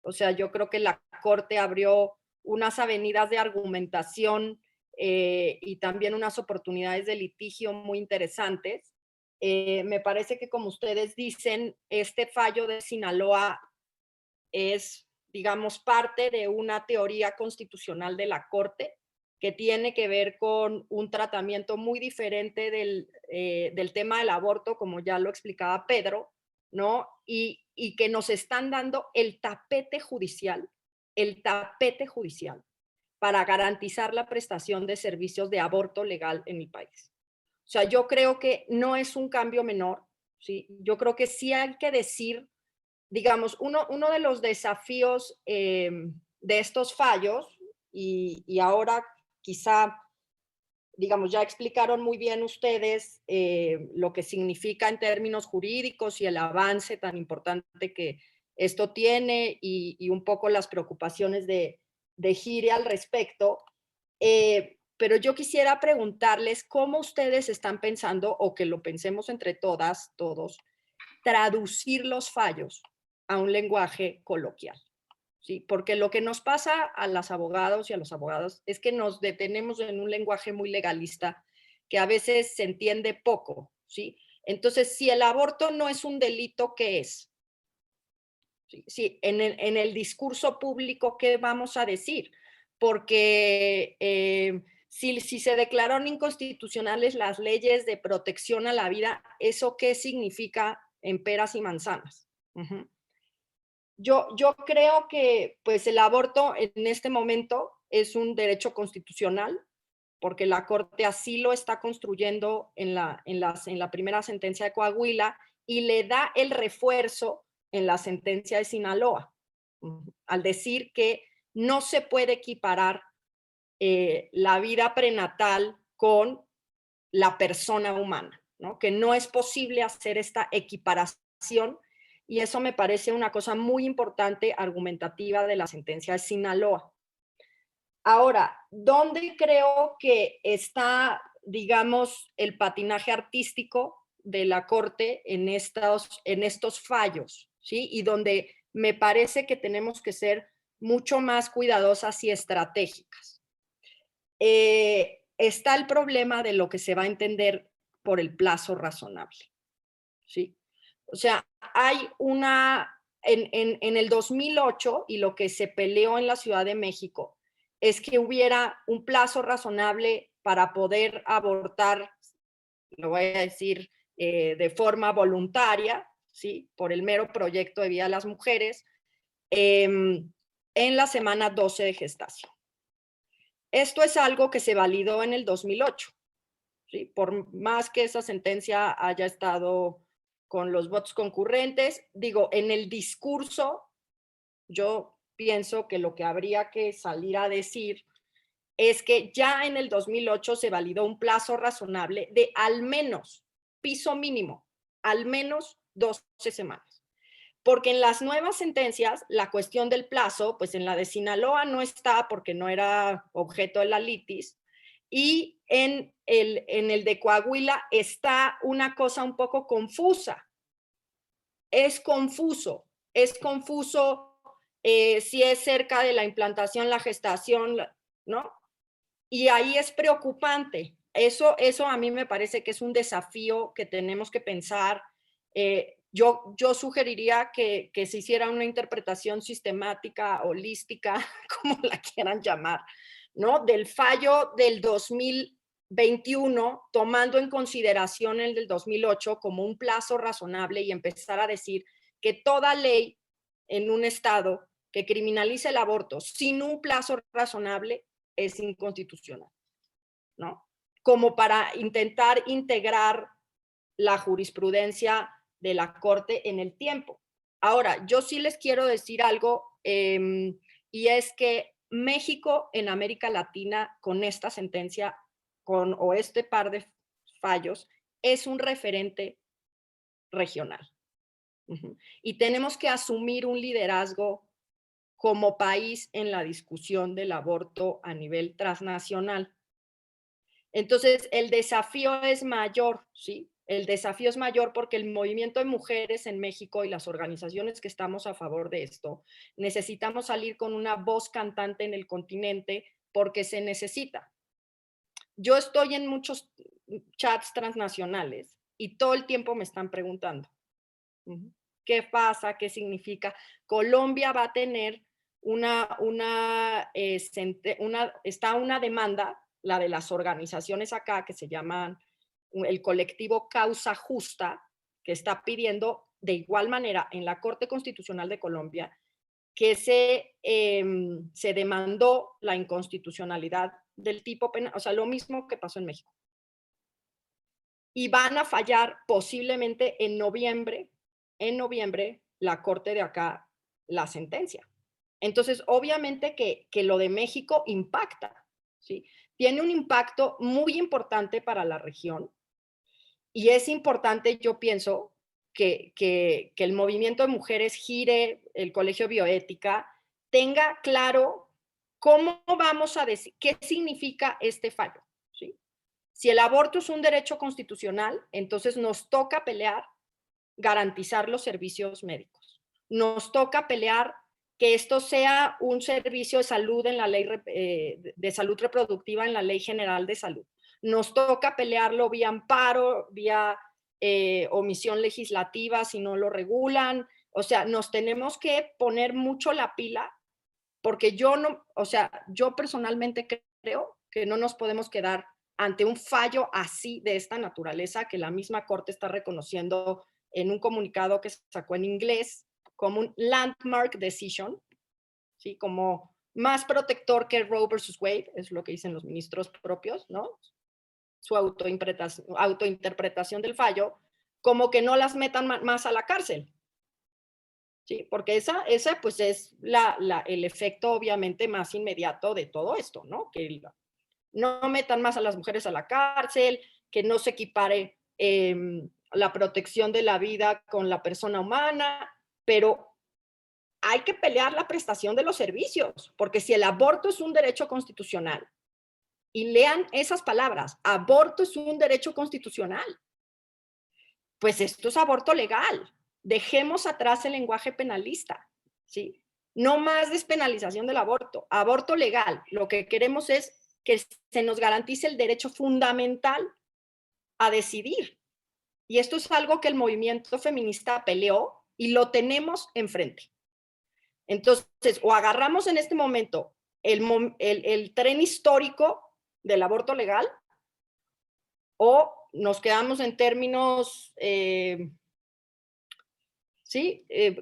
O sea, yo creo que la Corte abrió unas avenidas de argumentación y también unas oportunidades de litigio muy interesantes. Me parece que, como ustedes dicen, este fallo de Sinaloa es, digamos, parte de una teoría constitucional de la Corte que tiene que ver con un tratamiento muy diferente del tema del aborto, como ya lo explicaba Pedro, ¿no? Y que nos están dando el tapete judicial para garantizar la prestación de servicios de aborto legal en el país. O sea, yo creo que no es un cambio menor, ¿sí? Yo creo que sí hay que decir, digamos, uno de los desafíos de estos fallos, y ahora quizá, digamos, ya explicaron muy bien ustedes lo que significa en términos jurídicos y el avance tan importante que esto tiene y un poco las preocupaciones de Gire al respecto. Pero yo quisiera preguntarles cómo ustedes están pensando, o que lo pensemos entre todas, todos, traducir los fallos a un lenguaje coloquial. ¿Sí? Porque lo que nos pasa a los abogados y a los abogados es que nos detenemos en un lenguaje muy legalista que a veces se entiende poco, ¿sí? Entonces, si el aborto no es un delito, ¿qué es? Sí, en el discurso público, ¿qué vamos a decir? Porque si se declararon inconstitucionales las leyes de protección a la vida, ¿eso qué significa en peras y manzanas? Yo creo que pues, el aborto en este momento es un derecho constitucional, porque la Corte así lo está construyendo en la primera sentencia de Coahuila y le da el refuerzo en la sentencia de Sinaloa, al decir que no se puede equiparar la vida prenatal con la persona humana, ¿no? Que no es posible hacer esta equiparación, y eso me parece una cosa muy importante argumentativa de la sentencia de Sinaloa. Ahora, ¿dónde creo que está, digamos, el patinaje artístico de la Corte en estos fallos? ¿Sí? Y donde me parece que tenemos que ser mucho más cuidadosas y estratégicas. Está el problema de lo que se va a entender por el plazo razonable. ¿Sí? O sea, hay en el 2008, y lo que se peleó en la Ciudad de México, es que hubiera un plazo razonable para poder abortar, lo voy a decir, de forma voluntaria, ¿sí? Por el mero proyecto de vida de las mujeres, en la semana 12 de gestación. Esto es algo que se validó en el 2008, ¿sí? Por más que esa sentencia haya estado con los votos concurrentes, digo, en el discurso, yo pienso que lo que habría que salir a decir es que ya en el 2008 se validó un plazo razonable de al menos, piso mínimo, al menos 12 semanas. Porque en las nuevas sentencias, la cuestión del plazo, pues en la de Sinaloa no está porque no era objeto de la litis, y en el de Coahuila está una cosa un poco confusa. Es confuso si es cerca de la implantación, la gestación, ¿no? Y ahí es preocupante. Eso a mí me parece que es un desafío que tenemos que pensar. Yo sugeriría que se hiciera una interpretación sistemática, holística, como la quieran llamar, ¿no? Del fallo del 2021, tomando en consideración el del 2008 como un plazo razonable, y empezar a decir que toda ley en un estado que criminalice el aborto sin un plazo razonable es inconstitucional, ¿no? Como para intentar integrar la jurisprudencia de la Corte en el tiempo. Ahora, yo sí les quiero decir algo, y es que México en América Latina, con esta sentencia, o este par de fallos, es un referente regional. Y tenemos que asumir un liderazgo como país en la discusión del aborto a nivel transnacional. Entonces, el desafío es mayor, ¿sí? El desafío es mayor porque el movimiento de mujeres en México y las organizaciones que estamos a favor de esto, necesitamos salir con una voz cantante en el continente porque se necesita. Yo estoy en muchos chats transnacionales y todo el tiempo me están preguntando, ¿qué pasa? ¿Qué significa? Colombia va a tener está una demanda, la de las organizaciones acá, que se llaman el colectivo Causa Justa, que está pidiendo de igual manera en la Corte Constitucional de Colombia que se demandó la inconstitucionalidad del tipo penal, o sea, lo mismo que pasó en México. Y van a fallar posiblemente en noviembre, la Corte de acá, la sentencia. Entonces, obviamente que lo de México impacta, ¿sí? Tiene un impacto muy importante para la región y es importante, yo pienso, que el movimiento de mujeres gire, el Colegio Bioética, tenga claro cómo vamos a decir, qué significa este fallo, ¿sí? Si el aborto es un derecho constitucional, entonces nos toca pelear garantizar los servicios médicos. Nos toca pelear que esto sea un servicio de salud en la ley de salud reproductiva en la Ley General de Salud. Nos toca pelearlo vía amparo, vía omisión legislativa si no lo regulan. O sea, nos tenemos que poner mucho la pila porque yo personalmente creo que no nos podemos quedar ante un fallo así de esta naturaleza que la misma Corte está reconociendo en un comunicado que sacó en inglés como un landmark decision, ¿sí? Como más protector que Roe versus Wade, es lo que dicen los ministros propios, ¿no? Su autointerpretación del fallo, como que no las metan más a la cárcel. Sí, porque esa pues es el efecto obviamente más inmediato de todo esto, ¿no? Que no metan más a las mujeres a la cárcel, que no se equipare la protección de la vida con la persona humana, pero hay que pelear la prestación de los servicios, porque si el aborto es un derecho constitucional, y lean esas palabras, aborto es un derecho constitucional, pues esto es aborto legal. Dejemos atrás el lenguaje penalista, ¿sí? No más despenalización del aborto, aborto legal. Lo que queremos es que se nos garantice el derecho fundamental a decidir. Y esto es algo que el movimiento feminista peleó y lo tenemos enfrente. Entonces, o agarramos en este momento el tren histórico del aborto legal o nos quedamos en términos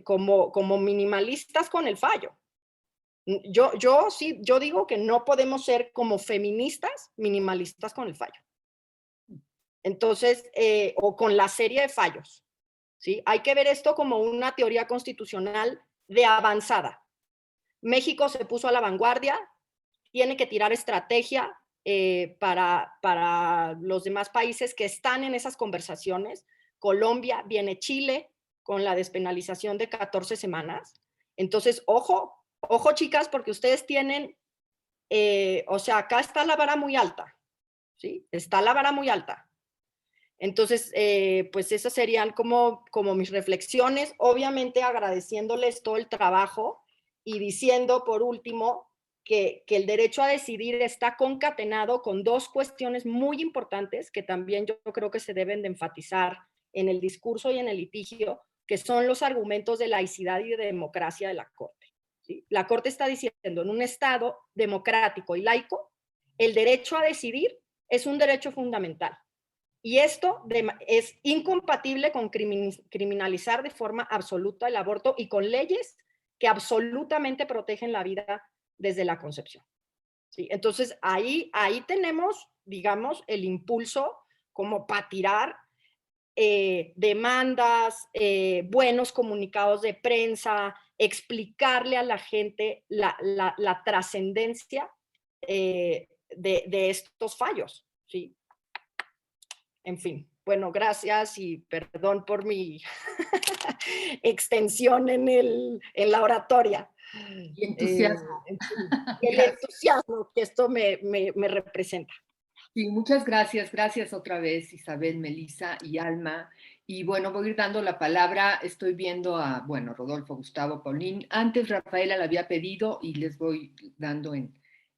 como minimalistas con el fallo. Yo digo que no podemos ser como feministas minimalistas con el fallo. Entonces, o con la serie de fallos, ¿sí? Hay que ver esto como una teoría constitucional de avanzada. México se puso a la vanguardia, tiene que tirar estrategia para los demás países que están en esas conversaciones. Colombia, viene Chile con la despenalización de 14 semanas. Entonces, ojo chicas, porque ustedes tienen, acá está la vara muy alta, ¿sí? Está la vara muy alta. Entonces, pues esas serían como mis reflexiones, obviamente agradeciéndoles todo el trabajo y diciendo por último que el derecho a decidir está concatenado con dos cuestiones muy importantes que también yo creo que se deben de enfatizar en el discurso y en el litigio, que son los argumentos de laicidad y de democracia de la Corte, ¿sí? La Corte está diciendo, en un Estado democrático y laico, el derecho a decidir es un derecho fundamental. Y esto es incompatible con criminalizar de forma absoluta el aborto y con leyes que absolutamente protegen la vida desde la concepción, ¿sí? Entonces, ahí tenemos, digamos, el impulso como para tirar demandas, buenos comunicados de prensa, explicarle a la gente la trascendencia de estos fallos, ¿sí? En fin, bueno, gracias y perdón por mi extensión en la oratoria. Y entusiasmo. El entusiasmo que esto me representa. Sí, muchas gracias. Gracias otra vez, Isabel, Melissa y Alma. Y bueno, voy a ir dando la palabra. Estoy viendo a, Rodolfo, Gustavo, Paulín. Antes Rafaela la había pedido y les voy dando en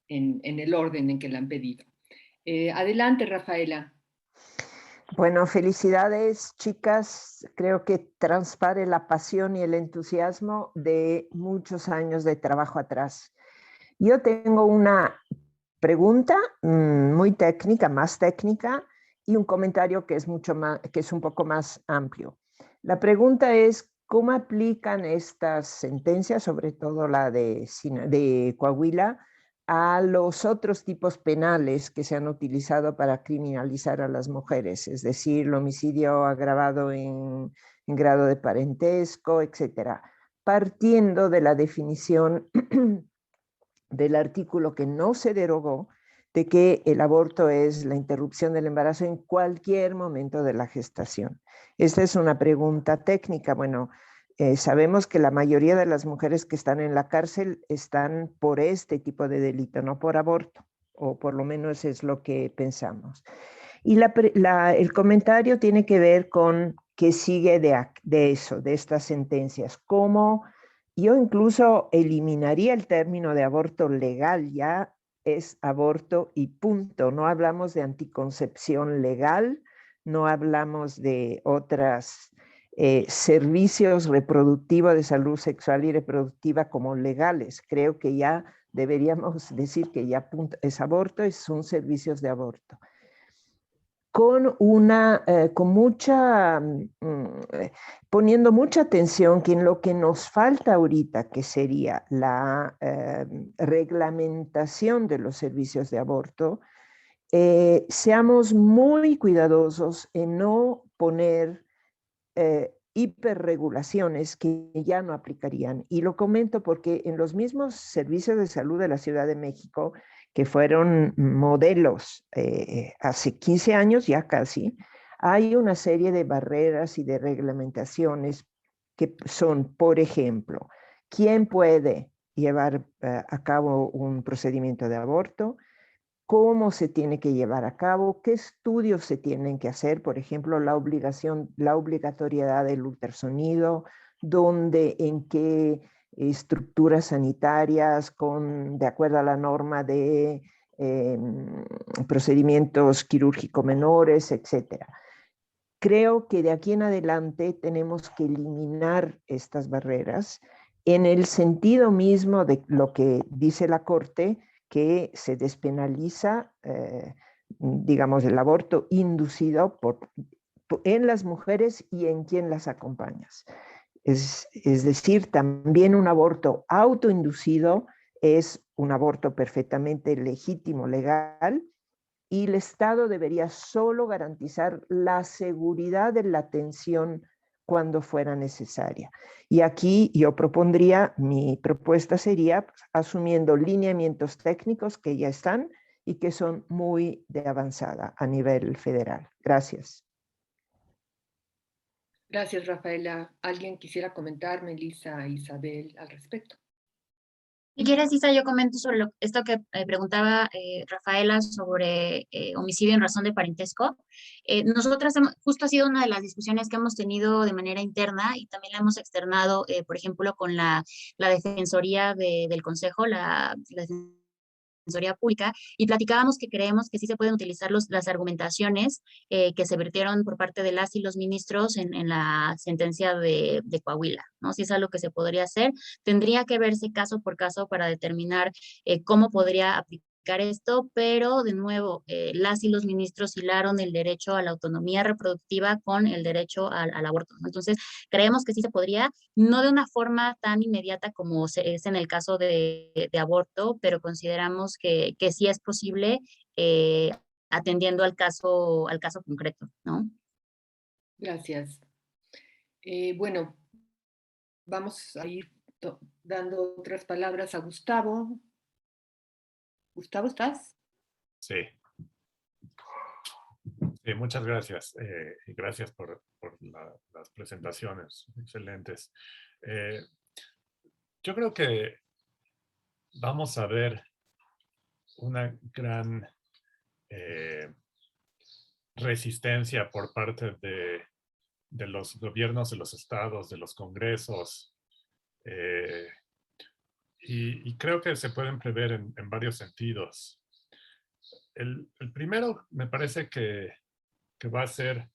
el orden en que la han pedido. Adelante, Rafaela. Bueno, felicidades, chicas. Creo que transpare la pasión y el entusiasmo de muchos años de trabajo atrás. Yo tengo una pregunta muy técnica, más técnica, y un comentario que es un poco más amplio. La pregunta es, ¿cómo aplican estas sentencias, sobre todo la de Coahuila, a los otros tipos penales que se han utilizado para criminalizar a las mujeres? Es decir, el homicidio agravado en grado de parentesco, etcétera. partiendo de la definición del artículo que no se derogó, de que el aborto es la interrupción del embarazo en cualquier momento de la gestación. Esta es una pregunta técnica. Bueno, sabemos que la mayoría de las mujeres que están en la cárcel están por este tipo de delito, no por aborto, o por lo menos es lo que pensamos. Y el comentario tiene que ver con qué sigue de eso, de estas sentencias. Cómo yo incluso eliminaría el término de aborto legal, ya es aborto y punto. No hablamos de anticoncepción legal, no hablamos de otros servicios reproductivos de salud sexual y reproductiva como legales. Creo que ya deberíamos decir que ya punto, es aborto, son servicios de aborto. Con mucha, poniendo mucha atención que en lo que nos falta ahorita, que sería la reglamentación de los servicios de aborto, seamos muy cuidadosos en no poner hiperregulaciones que ya no aplicarían. Y lo comento porque en los mismos servicios de salud de la Ciudad de México, que fueron modelos hace 15 años ya casi, hay una serie de barreras y de reglamentaciones que son, por ejemplo, ¿quién puede llevar a cabo un procedimiento de aborto? ¿Cómo se tiene que llevar a cabo? ¿Qué estudios se tienen que hacer? Por ejemplo, la obligatoriedad del ultrasonido, dónde, en qué estructuras sanitarias, de acuerdo a la norma de procedimientos quirúrgicos menores, etc. Creo que de aquí en adelante tenemos que eliminar estas barreras en el sentido mismo de lo que dice la Corte, que se despenaliza, digamos, el aborto inducido en las mujeres y en quien las acompañas. Es decir, también un aborto autoinducido es un aborto perfectamente legítimo, legal, y el Estado debería solo garantizar la seguridad de la atención cuando fuera necesaria. Y aquí yo propondría, mi propuesta sería, pues, asumiendo lineamientos técnicos que ya están y que son muy de avanzada a nivel federal. Gracias. Gracias, Rafaela. ¿Alguien quisiera comentar, Melissa, Isabel, al respecto? Si quieres, Isa, yo comento sobre esto que preguntaba Rafaela sobre homicidio en razón de parentesco. Nosotras justo ha sido una de las discusiones que hemos tenido de manera interna y también la hemos externado, por ejemplo, con la Defensoría del Consejo, la Defensoría Pública, y platicábamos que creemos que sí se pueden utilizar las argumentaciones que se vertieron por parte de las y los ministros en la sentencia de Coahuila, ¿no? Si es algo que se podría hacer, tendría que verse caso por caso para determinar cómo podría aplicar esto, pero de nuevo, las y los ministros hilaron el derecho a la autonomía reproductiva con el derecho al aborto, ¿no? Entonces, creemos que sí se podría, no de una forma tan inmediata como es en el caso de aborto, pero consideramos que sí es posible atendiendo al caso concreto, ¿no? Gracias. Bueno, vamos a ir dando otras palabras a Gustavo. Gustavo, ¿estás? Sí. Sí, muchas gracias. Y gracias por las presentaciones excelentes. Yo creo que vamos a ver una gran resistencia por parte de los gobiernos de los estados, de los congresos, y creo que se pueden prever en varios sentidos. El primero me parece que va a ser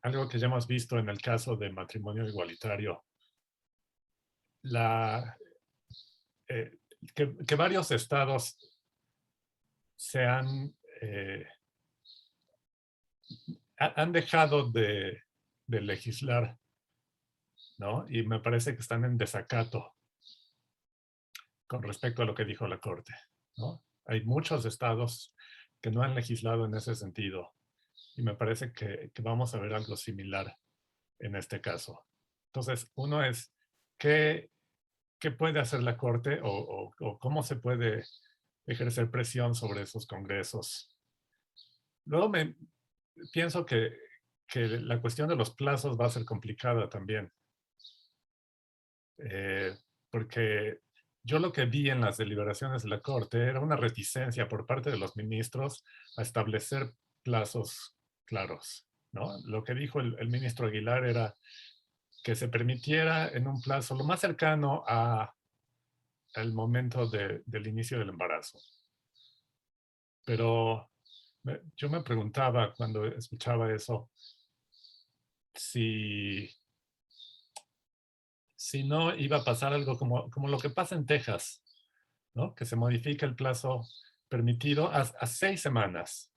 algo que ya hemos visto en el caso del matrimonio igualitario. Que varios estados han dejado de legislar, ¿no? Y me parece que están en desacato con respecto a lo que dijo la Corte, ¿no? Hay muchos estados que no han legislado en ese sentido y me parece que vamos a ver algo similar en este caso. Entonces, uno es ¿qué puede hacer la Corte o cómo se puede ejercer presión sobre esos congresos? Luego pienso que la cuestión de los plazos va a ser complicada también. Porque yo lo que vi en las deliberaciones de la Corte era una reticencia por parte de los ministros a establecer plazos claros, ¿no? Lo que dijo el ministro Aguilar era que se permitiera en un plazo lo más cercano al momento del inicio del embarazo. Pero yo me preguntaba cuando escuchaba eso, si no iba a pasar algo como lo que pasa en Texas, ¿no? Que se modifica el plazo permitido a 6 semanas,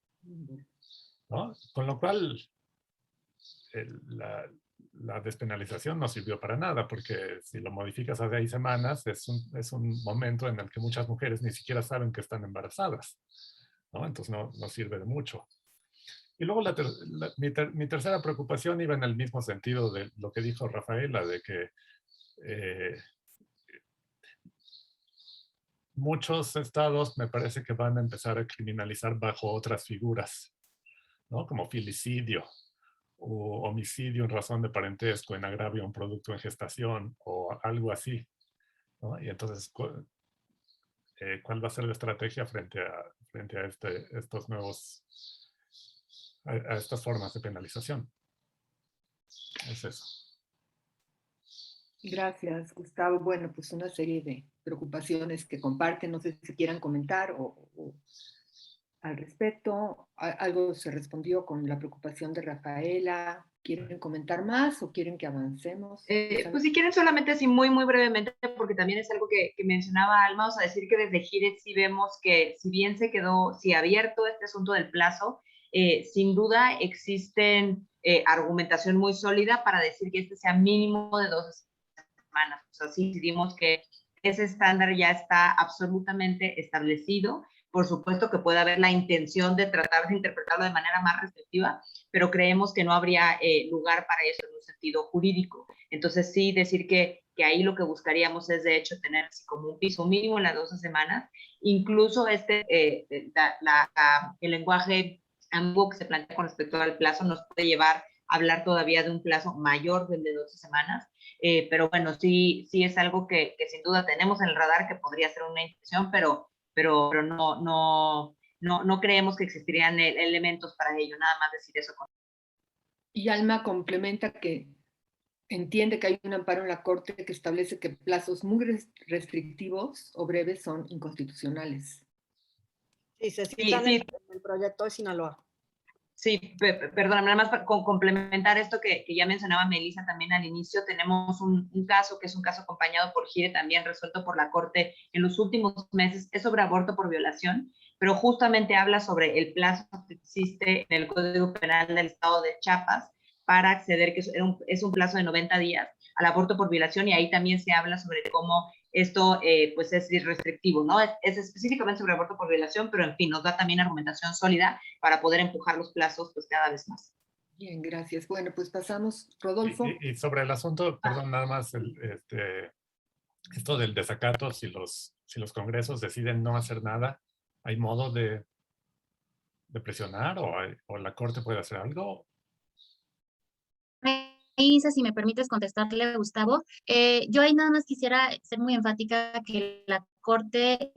¿no? Con lo cual la despenalización no sirvió para nada, porque si lo modificas a 6 semanas es un momento en el que muchas mujeres ni siquiera saben que están embarazadas, ¿no? Entonces no sirve de mucho. Y luego mi tercera preocupación iba en el mismo sentido de lo que dijo Rafaela, de que muchos estados me parece que van a empezar a criminalizar bajo otras figuras, ¿no? Como filicidio o homicidio en razón de parentesco, en agravio a un producto en gestación o algo así, ¿no? Y entonces, ¿cuál va a ser la estrategia frente a estos nuevos, a estas formas de penalización? Es eso. Gracias, Gustavo. Bueno, pues una serie de preocupaciones que comparten. No sé si quieran comentar o al respecto. Algo se respondió con la preocupación de Rafaela. ¿Quieren comentar más o quieren que avancemos? Pues si quieren solamente así muy brevemente, porque también es algo que mencionaba Alma, o sea, decir que desde Gires sí vemos que si bien se quedó, si abierto este asunto del plazo, sin duda existen argumentación muy sólida para decir que este sea mínimo de 12 semanas. O sea, sí decidimos que ese estándar ya está absolutamente establecido. Por supuesto que puede haber la intención de tratar de interpretarlo de manera más restrictiva, pero creemos que no habría lugar para eso en un sentido jurídico. Entonces sí decir que ahí lo que buscaríamos es de hecho tener así como un piso mínimo en las 12 semanas. Incluso el lenguaje ambiguo que se plantea con respecto al plazo nos puede llevar a hablar todavía de un plazo mayor del de 12 semanas. Pero bueno, sí es algo que sin duda tenemos en el radar, que podría ser una intención, pero no creemos que existirían elementos para ello, nada más decir eso. Y Alma complementa que entiende que hay un amparo en la Corte que establece que plazos muy restrictivos o breves son inconstitucionales. Sí, se citan en el proyecto de Sinaloa. Sí, perdón, nada más para complementar esto que ya mencionaba Melissa también al inicio. Tenemos un caso que es un caso acompañado por Gire, también resuelto por la Corte en los últimos meses, es sobre aborto por violación, pero justamente habla sobre el plazo que existe en el Código Penal del Estado de Chiapas para acceder, que es un plazo de 90 días al aborto por violación, y ahí también se habla sobre cómo esto pues es restrictivo, ¿no? Es específicamente sobre aborto por violación, pero en fin, nos da también argumentación sólida para poder empujar los plazos pues cada vez más. Bien, gracias. Bueno, pues pasamos, Rodolfo. Y sobre el asunto, perdón, nada más, esto del desacato, si los congresos deciden no hacer nada, ¿hay modo de presionar o la Corte puede hacer algo? Isa, si me permites contestarle, Gustavo. Yo ahí nada más quisiera ser muy enfática que la Corte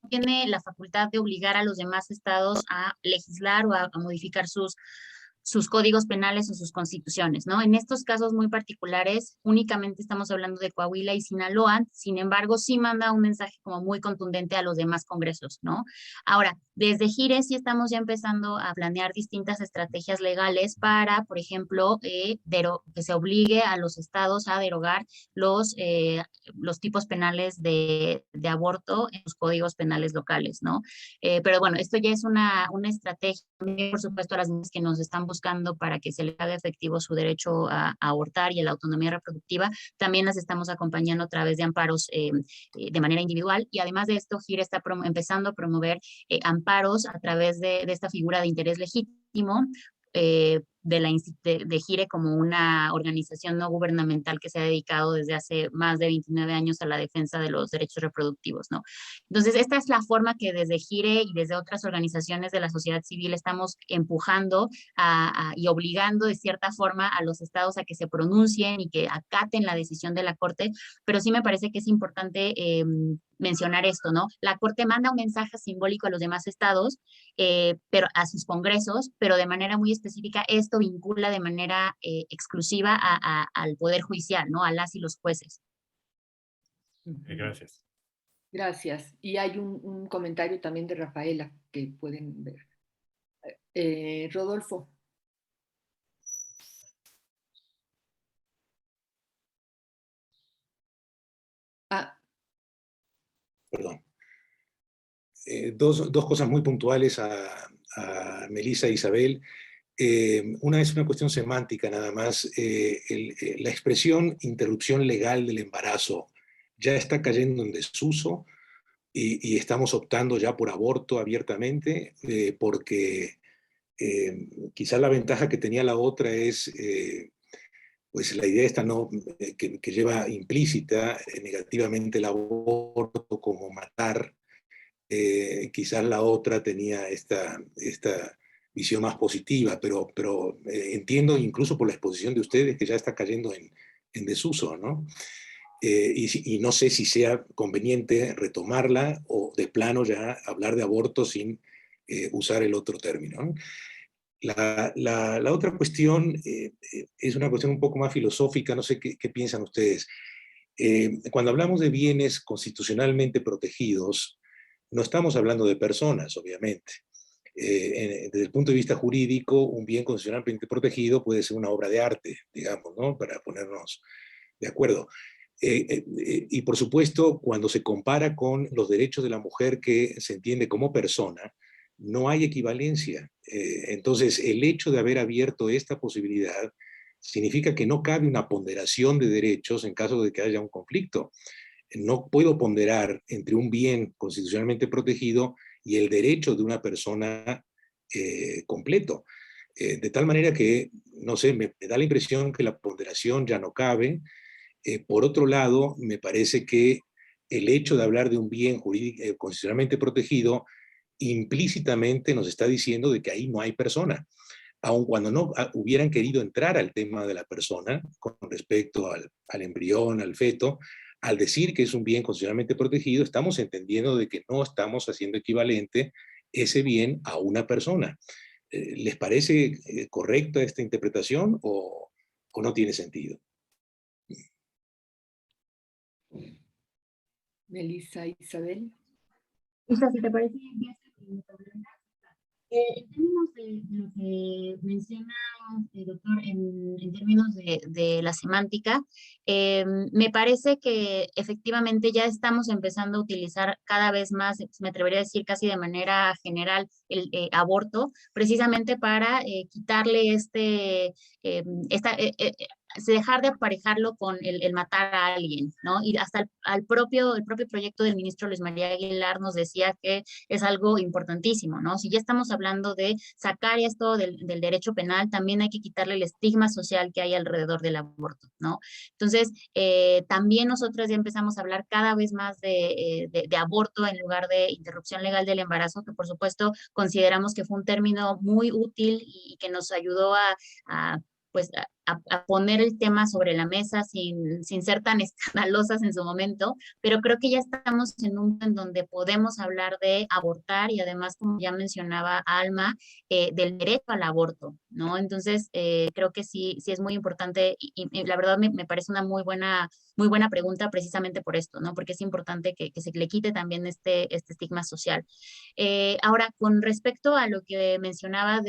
tiene la facultad de obligar a los demás estados a legislar o a modificar sus códigos penales o sus constituciones, ¿no? En estos casos muy particulares, únicamente estamos hablando de Coahuila y Sinaloa, sin embargo, sí manda un mensaje como muy contundente a los demás congresos, ¿no? Ahora, desde Gires sí estamos ya empezando a planear distintas estrategias legales para, por ejemplo, que se obligue a los estados a derogar los tipos penales de aborto en los códigos penales locales, ¿no? Pero bueno, esto ya es una estrategia, por supuesto, a las mujeres que nos están buscando para que se les haga efectivo su derecho a abortar y a la autonomía reproductiva, también las estamos acompañando a través de amparos de manera individual, y además de esto, GIRE está empezando a promover amparos a través de esta figura de interés legítimo, de Gire como una organización no gubernamental que se ha dedicado desde hace más de 29 años a la defensa de los derechos reproductivos, ¿no? Entonces, esta es la forma que desde Gire y desde otras organizaciones de la sociedad civil estamos empujando y obligando de cierta forma a los estados a que se pronuncien y que acaten la decisión de la Corte, pero sí me parece que es importante mencionar esto, ¿no? La Corte manda un mensaje simbólico a los demás estados, pero a sus congresos, pero de manera muy específica esto vincula de manera exclusiva al Poder Judicial, ¿no? A las y los jueces. Gracias. Gracias. Y hay un comentario también de Rafaela que pueden ver. Rodolfo. Perdón. Dos cosas muy puntuales a Melissa e Isabel. Una es una cuestión semántica nada más. La expresión interrupción legal del embarazo ya está cayendo en desuso y estamos optando ya por aborto abiertamente porque quizás la ventaja que tenía la otra es pues la idea esta que lleva implícita negativamente el aborto como matar. Quizás la otra tenía esta visión más positiva, pero entiendo incluso por la exposición de ustedes que ya está cayendo en desuso, ¿no? Y no sé si sea conveniente retomarla o de plano ya hablar de aborto sin usar el otro término, ¿no? La otra cuestión es una cuestión un poco más filosófica, no sé qué piensan ustedes. Cuando hablamos de bienes constitucionalmente protegidos, no estamos hablando de personas, obviamente. Desde el punto de vista jurídico, un bien constitucionalmente protegido puede ser una obra de arte, digamos, ¿no? Para ponernos de acuerdo. Y por supuesto, cuando se compara con los derechos de la mujer que se entiende como persona, no hay equivalencia. Entonces, el hecho de haber abierto esta posibilidad significa que no cabe una ponderación de derechos en caso de que haya un conflicto. No puedo ponderar entre un bien constitucionalmente protegido y el derecho de una persona completo. De tal manera que, no sé, me da la impresión que la ponderación ya no cabe. Por otro lado, me parece que el hecho de hablar de un bien jurídico, constitucionalmente protegido implícitamente nos está diciendo de que ahí no hay persona. Aun cuando no hubieran querido entrar al tema de la persona con respecto al embrión, al feto, al decir que es un bien constitucionalmente protegido, estamos entendiendo de que no estamos haciendo equivalente ese bien a una persona. ¿Les parece correcta esta interpretación o no tiene sentido? Melissa, Isabel. Isa, si te parece, en términos de lo que menciona el doctor, en términos de la semántica, me parece que efectivamente ya estamos empezando a utilizar cada vez más, me atrevería a decir casi de manera general, el aborto, precisamente para quitarle dejar de aparejarlo con el matar a alguien, ¿no? Y hasta el propio proyecto del ministro Luis María Aguilar nos decía que es algo importantísimo, ¿no? Si ya estamos hablando de sacar esto del derecho penal, también hay que quitarle el estigma social que hay alrededor del aborto, ¿no? Entonces, también nosotros ya empezamos a hablar cada vez más de aborto en lugar de interrupción legal del embarazo, que por supuesto consideramos que fue un término muy útil y que nos ayudó a poner el tema sobre la mesa sin ser tan escandalosas en su momento, pero creo que ya estamos en un punto en donde podemos hablar de abortar y además, como ya mencionaba Alma, del derecho al aborto, ¿no? Entonces, creo que sí es muy importante y la verdad me parece una muy buena pregunta precisamente por esto, ¿no? Porque es importante que se le quite también este estigma social. Ahora, con respecto a lo que mencionaba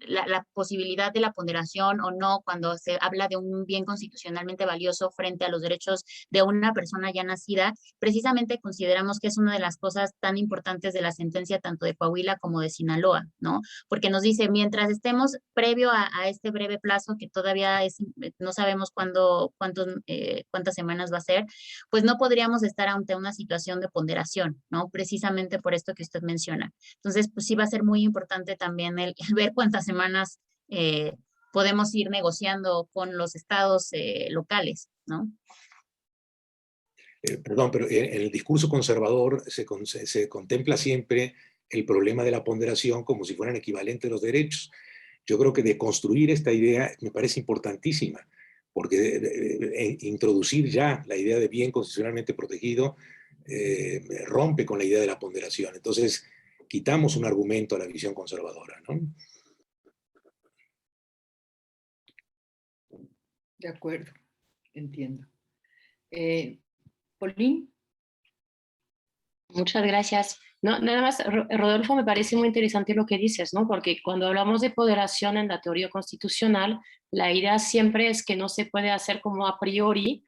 la posibilidad de la ponderación o no cuando se habla de un bien constitucionalmente valioso frente a los derechos de una persona ya nacida, precisamente consideramos que es una de las cosas tan importantes de la sentencia tanto de Coahuila como de Sinaloa, ¿no? Porque nos dice, mientras estemos previo a este breve plazo, que todavía no sabemos cuántas semanas va a ser, pues no podríamos estar ante una situación de ponderación, ¿no? Precisamente por esto que usted menciona. Entonces, pues sí va a ser muy importante también el ver cuántas semanas podemos ir negociando con los estados locales, ¿no? Perdón, pero en el discurso conservador se contempla siempre el problema de la ponderación como si fueran equivalentes los derechos. Yo creo que deconstruir esta idea me parece importantísima, porque introducir ya la idea de bien constitucionalmente protegido rompe con la idea de la ponderación. Entonces, quitamos un argumento a la visión conservadora, ¿no? De acuerdo, entiendo. Pauline. Muchas gracias. No, nada más, Rodolfo, me parece muy interesante lo que dices, ¿no? Porque cuando hablamos de ponderación en la teoría constitucional, la idea siempre es que no se puede hacer como a priori,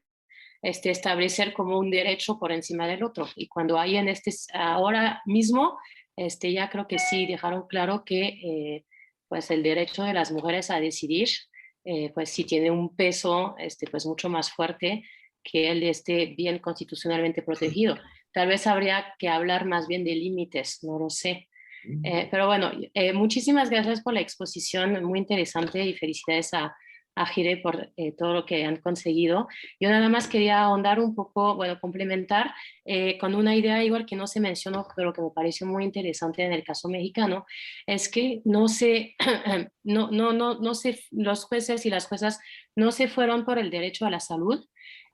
establecer como un derecho por encima del otro. Y cuando hay en ahora mismo, ya creo que sí dejaron claro que pues el derecho de las mujeres a decidir, pues sí tiene un peso pues mucho más fuerte que el de este bien constitucionalmente protegido. Tal vez habría que hablar más bien de límites, no lo sé. Pero bueno, muchísimas gracias por la exposición, muy interesante, y felicidades a Jire por todo lo que han conseguido. Yo nada más quería ahondar un poco, bueno, complementar con una idea igual que no se mencionó, pero que me pareció muy interesante en el caso mexicano, es que no sé, los jueces y las juezas no se fueron por el derecho a la salud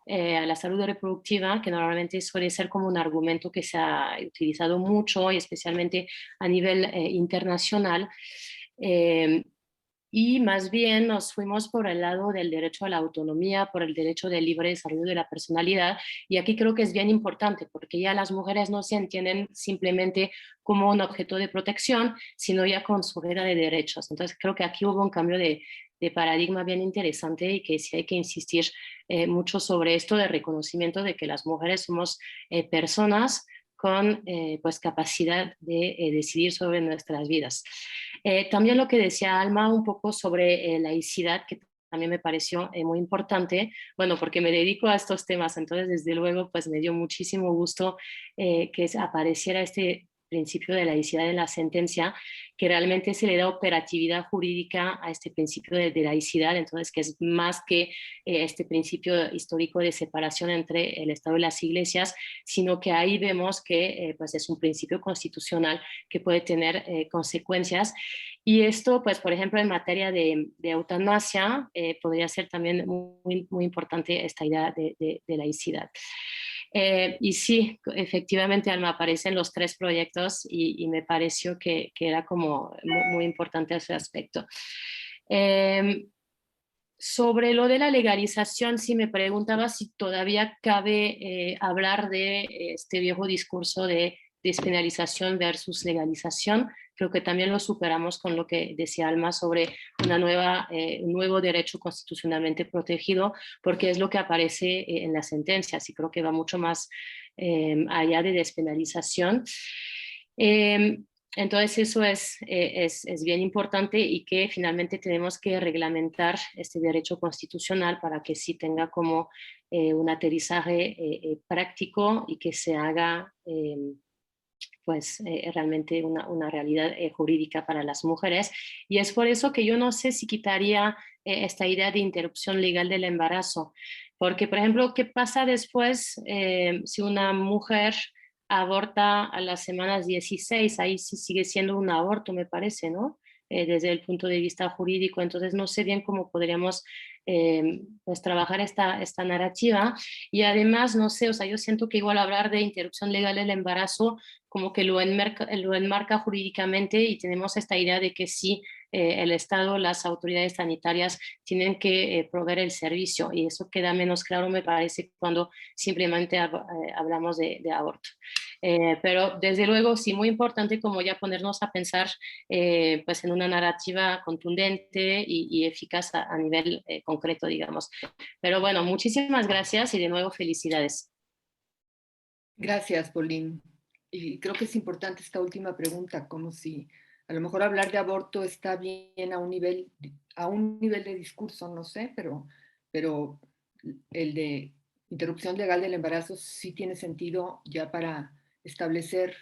reproductiva, que normalmente suele ser como un argumento que se ha utilizado mucho y especialmente a nivel internacional. Y más bien nos fuimos por el lado del derecho a la autonomía, por el derecho del libre desarrollo de la personalidad. Y aquí creo que es bien importante, porque ya las mujeres no se entienden simplemente como un objeto de protección, sino ya con sujeta de derechos. Entonces creo que aquí hubo un cambio de paradigma bien interesante, y que sí hay que insistir mucho sobre esto de reconocimiento de que las mujeres somos personas con pues capacidad de decidir sobre nuestras vidas. También lo que decía Alma un poco sobre laicidad, que también me pareció muy importante, bueno, porque me dedico a estos temas, entonces desde luego pues me dio muchísimo gusto que apareciera este principio de laicidad en la sentencia, que realmente se le da operatividad jurídica a este principio de laicidad, entonces que es más que este principio histórico de separación entre el Estado y las iglesias, sino que ahí vemos que pues es un principio constitucional que puede tener consecuencias. Y esto, pues, por ejemplo, en materia de eutanasia, podría ser también muy, muy importante esta idea de laicidad. Y sí, efectivamente, Alma, aparecen los 3 proyectos y me pareció que era como muy, muy importante ese aspecto. Sobre lo de la legalización, sí me preguntaba si todavía cabe hablar de este viejo discurso de despenalización versus legalización. Creo que también lo superamos con lo que decía Alma sobre un nuevo derecho constitucionalmente protegido, porque es lo que aparece en las sentencias, y creo que va mucho más allá de despenalización. Entonces eso es bien importante, y que finalmente tenemos que reglamentar este derecho constitucional para que sí tenga como un aterrizaje práctico, y que se haga pues realmente una realidad jurídica para las mujeres. Y es por eso que yo no sé si quitaría esta idea de interrupción legal del embarazo, porque por ejemplo, ¿qué pasa después si una mujer aborta a las semanas 16? Ahí sí sigue siendo un aborto, me parece, ¿no? Desde el punto de vista jurídico. Entonces no sé bien cómo podríamos pues trabajar esta narrativa. Y además, no sé, o sea, yo siento que igual hablar de interrupción legal del embarazo como que lo enmarca jurídicamente, y tenemos esta idea de que sí, el Estado, las autoridades sanitarias tienen que proveer el servicio, y eso queda menos claro, me parece, cuando simplemente hablamos de aborto. Pero desde luego sí muy importante como ya ponernos a pensar pues en una narrativa contundente y eficaz a nivel concreto, digamos. Pero bueno, muchísimas gracias y de nuevo felicidades. Gracias, Pauline. Y creo que es importante esta última pregunta, como si a lo mejor hablar de aborto está bien a un nivel de discurso, no sé, pero el de interrupción legal del embarazo sí tiene sentido ya para establecer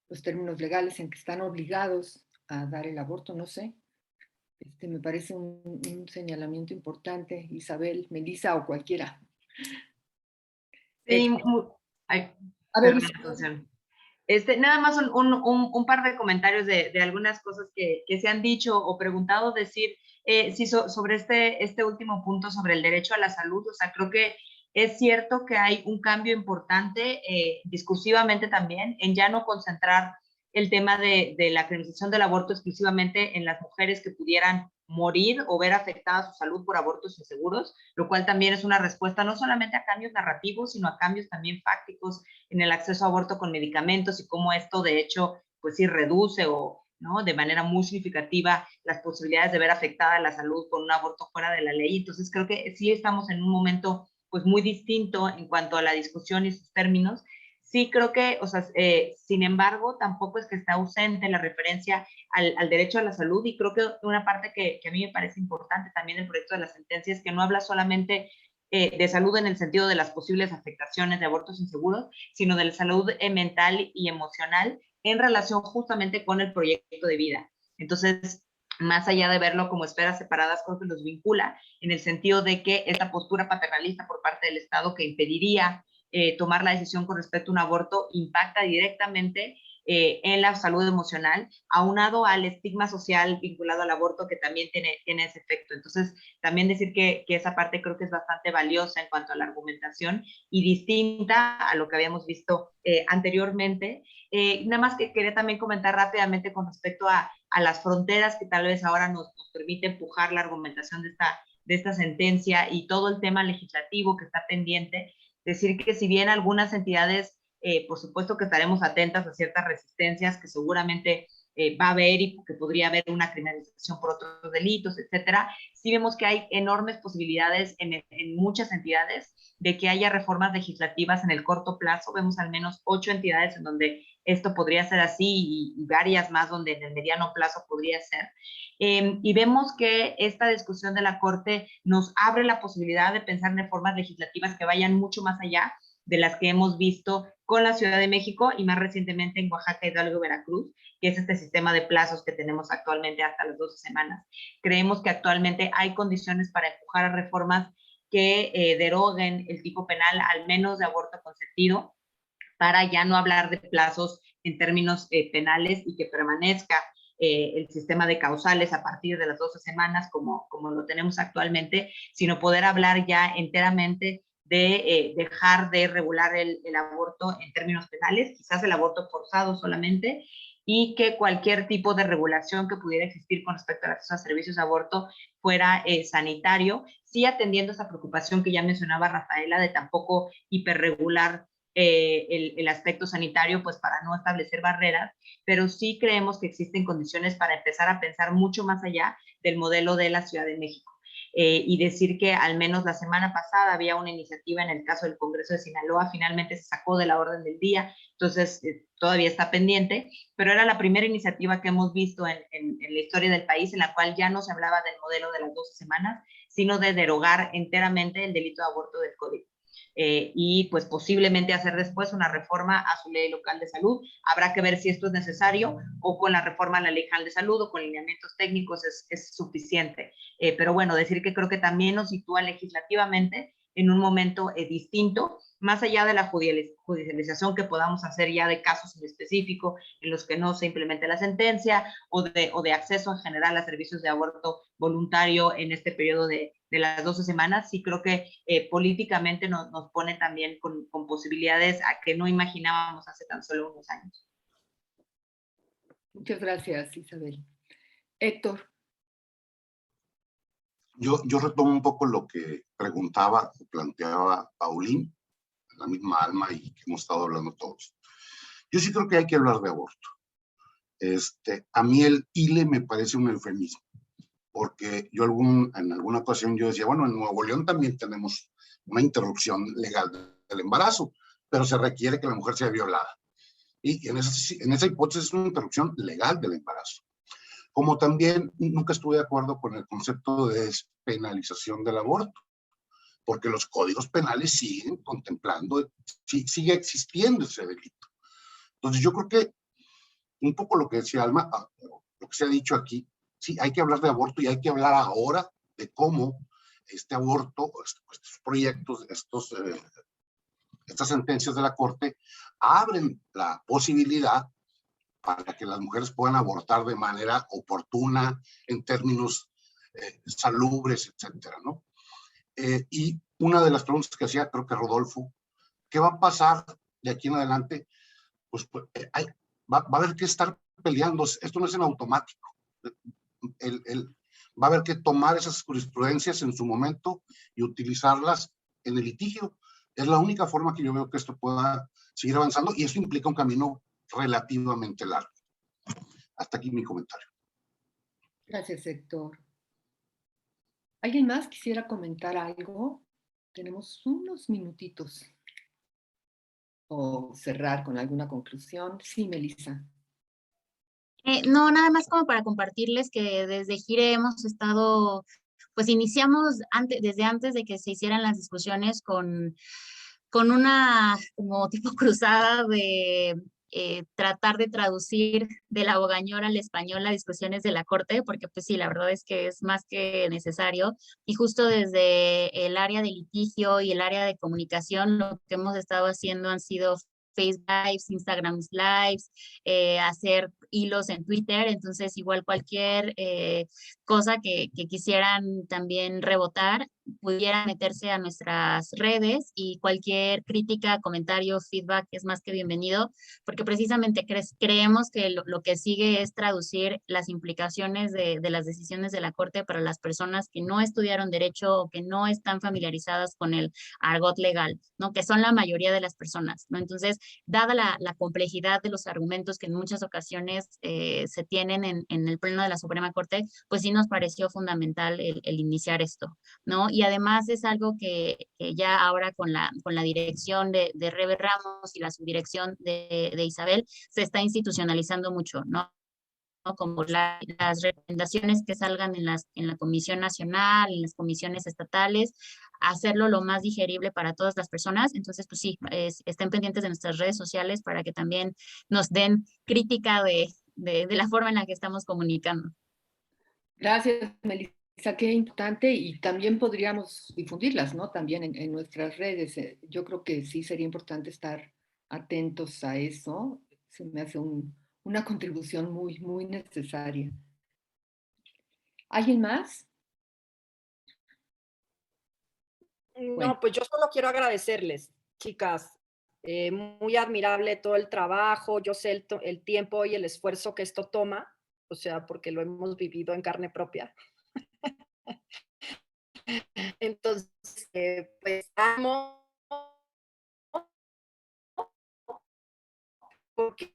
los términos legales en que están obligados a dar el aborto, no sé. Me parece un señalamiento importante, Isabel, Melissa o cualquiera. Sí, ay, A ver, perdón, Asunción. Nada más un par de comentarios de algunas cosas que se han dicho o preguntado, decir, sí, sobre este último punto sobre el derecho a la salud. O sea, creo que es cierto que hay un cambio importante discursivamente también en ya no concentrar el tema de la criminalización del aborto exclusivamente en las mujeres que pudieran morir o ver afectada su salud por abortos inseguros, lo cual también es una respuesta no solamente a cambios narrativos, sino a cambios también fácticos en el acceso a aborto con medicamentos y cómo esto de hecho pues sí reduce o ¿no? de manera muy significativa las posibilidades de ver afectada la salud con un aborto fuera de la ley. Entonces creo que sí estamos en un momento pues muy distinto en cuanto a la discusión y sus términos. Sí creo que, o sea, sin embargo, tampoco es que está ausente la referencia al derecho a la salud, y creo que una parte que a mí me parece importante también del proyecto de la sentencia es que no habla solamente de salud en el sentido de las posibles afectaciones de abortos inseguros, sino de la salud mental y emocional en relación justamente con el proyecto de vida. Entonces, más allá de verlo como esferas separadas, creo que los vincula en el sentido de que esta postura paternalista por parte del Estado que impediría tomar la decisión con respecto a un aborto impacta directamente en la salud emocional, aunado al estigma social vinculado al aborto que también tiene ese efecto. Entonces, también decir que esa parte creo que es bastante valiosa en cuanto a la argumentación y distinta a lo que habíamos visto anteriormente. Nada más que quería también comentar rápidamente con respecto a las fronteras que tal vez ahora nos permite empujar la argumentación de esta sentencia y todo el tema legislativo que está pendiente. Decir que si bien algunas entidades por supuesto que estaremos atentas a ciertas resistencias que seguramente va a haber y que podría haber una criminalización por otros delitos, etcétera. Sí vemos que hay enormes posibilidades en muchas entidades de que haya reformas legislativas en el corto plazo. Vemos al menos 8 entidades en donde esto podría ser así y varias más donde en el mediano plazo podría ser. Y vemos que esta discusión de la Corte nos abre la posibilidad de pensar en reformas legislativas que vayan mucho más allá de las que hemos visto con la Ciudad de México y más recientemente en Oaxaca, Hidalgo, Veracruz, que es este sistema de plazos que tenemos actualmente hasta las 12 semanas. Creemos que actualmente hay condiciones para empujar a reformas que deroguen el tipo penal, al menos de aborto consentido, para ya no hablar de plazos en términos penales y que permanezca el sistema de causales a partir de las 12 semanas como lo tenemos actualmente, sino poder hablar ya enteramente de dejar de regular el aborto en términos penales, quizás el aborto forzado solamente, y que cualquier tipo de regulación que pudiera existir con respecto al acceso a servicios de aborto fuera sanitario, sí atendiendo esa preocupación que ya mencionaba Rafaela de tampoco hiperregular el aspecto sanitario, pues para no establecer barreras, pero sí creemos que existen condiciones para empezar a pensar mucho más allá del modelo de la Ciudad de México. Y decir que al menos la semana pasada había una iniciativa en el caso del Congreso de Sinaloa, finalmente se sacó de la orden del día, entonces todavía está pendiente, pero era la primera iniciativa que hemos visto en la historia del país en la cual ya no se hablaba del modelo de las 12 semanas, sino de derogar enteramente el delito de aborto del Código. Y pues posiblemente hacer después una reforma a su ley local de salud. Habrá que ver si esto es necesario o con la reforma a la ley general de salud o con lineamientos técnicos es suficiente. Pero bueno, decir que creo que también nos sitúa legislativamente en un momento distinto, más allá de la judicialización que podamos hacer ya de casos en específico en los que no se implemente la sentencia o de acceso en general a servicios de aborto voluntario en este periodo de las 12 semanas. Sí creo que políticamente nos pone también con posibilidades a que no imaginábamos hace tan solo unos años. Muchas gracias, Isabel. Héctor. Yo retomo un poco lo que preguntaba o planteaba Pauline, la misma alma y que hemos estado hablando todos. Yo sí creo que hay que hablar de aborto. A mí el ILE me parece un eufemismo, porque yo en alguna ocasión yo decía, bueno, en Nuevo León también tenemos una interrupción legal del embarazo, pero se requiere que la mujer sea violada. Y en esa hipótesis es una interrupción legal del embarazo. Como también nunca estuve de acuerdo con el concepto de despenalización del aborto, porque los códigos penales siguen contemplando, sigue existiendo ese delito. Entonces yo creo que un poco lo que decía Alma, lo que se ha dicho aquí, sí, hay que hablar de aborto y hay que hablar ahora de cómo este aborto, estos proyectos, estas sentencias de la Corte abren la posibilidad para que las mujeres puedan abortar de manera oportuna, en términos salubres, etcétera, ¿no? Y una de las preguntas que hacía, creo que Rodolfo, ¿qué va a pasar de aquí en adelante? Pues va a haber que estar peleando, esto no es en automático. Va a haber que tomar esas jurisprudencias en su momento y utilizarlas en el litigio. Es la única forma que yo veo que esto pueda seguir avanzando, y eso implica un camino relativamente largo. Hasta aquí mi comentario. Gracias, Héctor. ¿Alguien más quisiera comentar algo? Tenemos unos minutitos. O cerrar con alguna conclusión. Sí, Melissa. No, nada más como para compartirles que desde Gire hemos estado, pues iniciamos desde antes de que se hicieran las discusiones con una como tipo cruzada de tratar de traducir del abogañol al español las discusiones de la Corte, porque pues sí, la verdad es que es más que necesario. Y justo desde el área de litigio y el área de comunicación, lo que hemos estado haciendo han sido Facebook Lives, Instagram Lives, hacer hilos en Twitter, entonces igual cualquier cosa que quisieran también rebotar, pudiera meterse a nuestras redes, y cualquier crítica, comentario, feedback es más que bienvenido, porque precisamente creemos que lo que sigue es traducir las implicaciones de las decisiones de la Corte para las personas que no estudiaron derecho o que no están familiarizadas con el argot legal, ¿no? Que son la mayoría de las personas, ¿no? Entonces, dada la complejidad de los argumentos que en muchas ocasiones se tienen en el pleno de la Suprema Corte, pues sí nos pareció fundamental el iniciar esto, ¿no? Y además es algo que ya ahora con la dirección de Rebe Ramos y la subdirección de Isabel se está institucionalizando mucho, ¿no? Como las recomendaciones que salgan en la Comisión Nacional, en las comisiones estatales, hacerlo lo más digerible para todas las personas. Entonces, pues sí, estén pendientes de nuestras redes sociales para que también nos den crítica de la forma en la que estamos comunicando. Gracias, Melissa. Qué importante, y también podríamos difundirlas, ¿no? También en nuestras redes. Yo creo que sí sería importante estar atentos a eso. Se me hace una contribución muy, muy necesaria. ¿Alguien más? No, pues yo solo quiero agradecerles, chicas. Muy admirable todo el trabajo. Yo sé el tiempo y el esfuerzo que esto toma, o sea, porque lo hemos vivido en carne propia. Entonces, pues amo, porque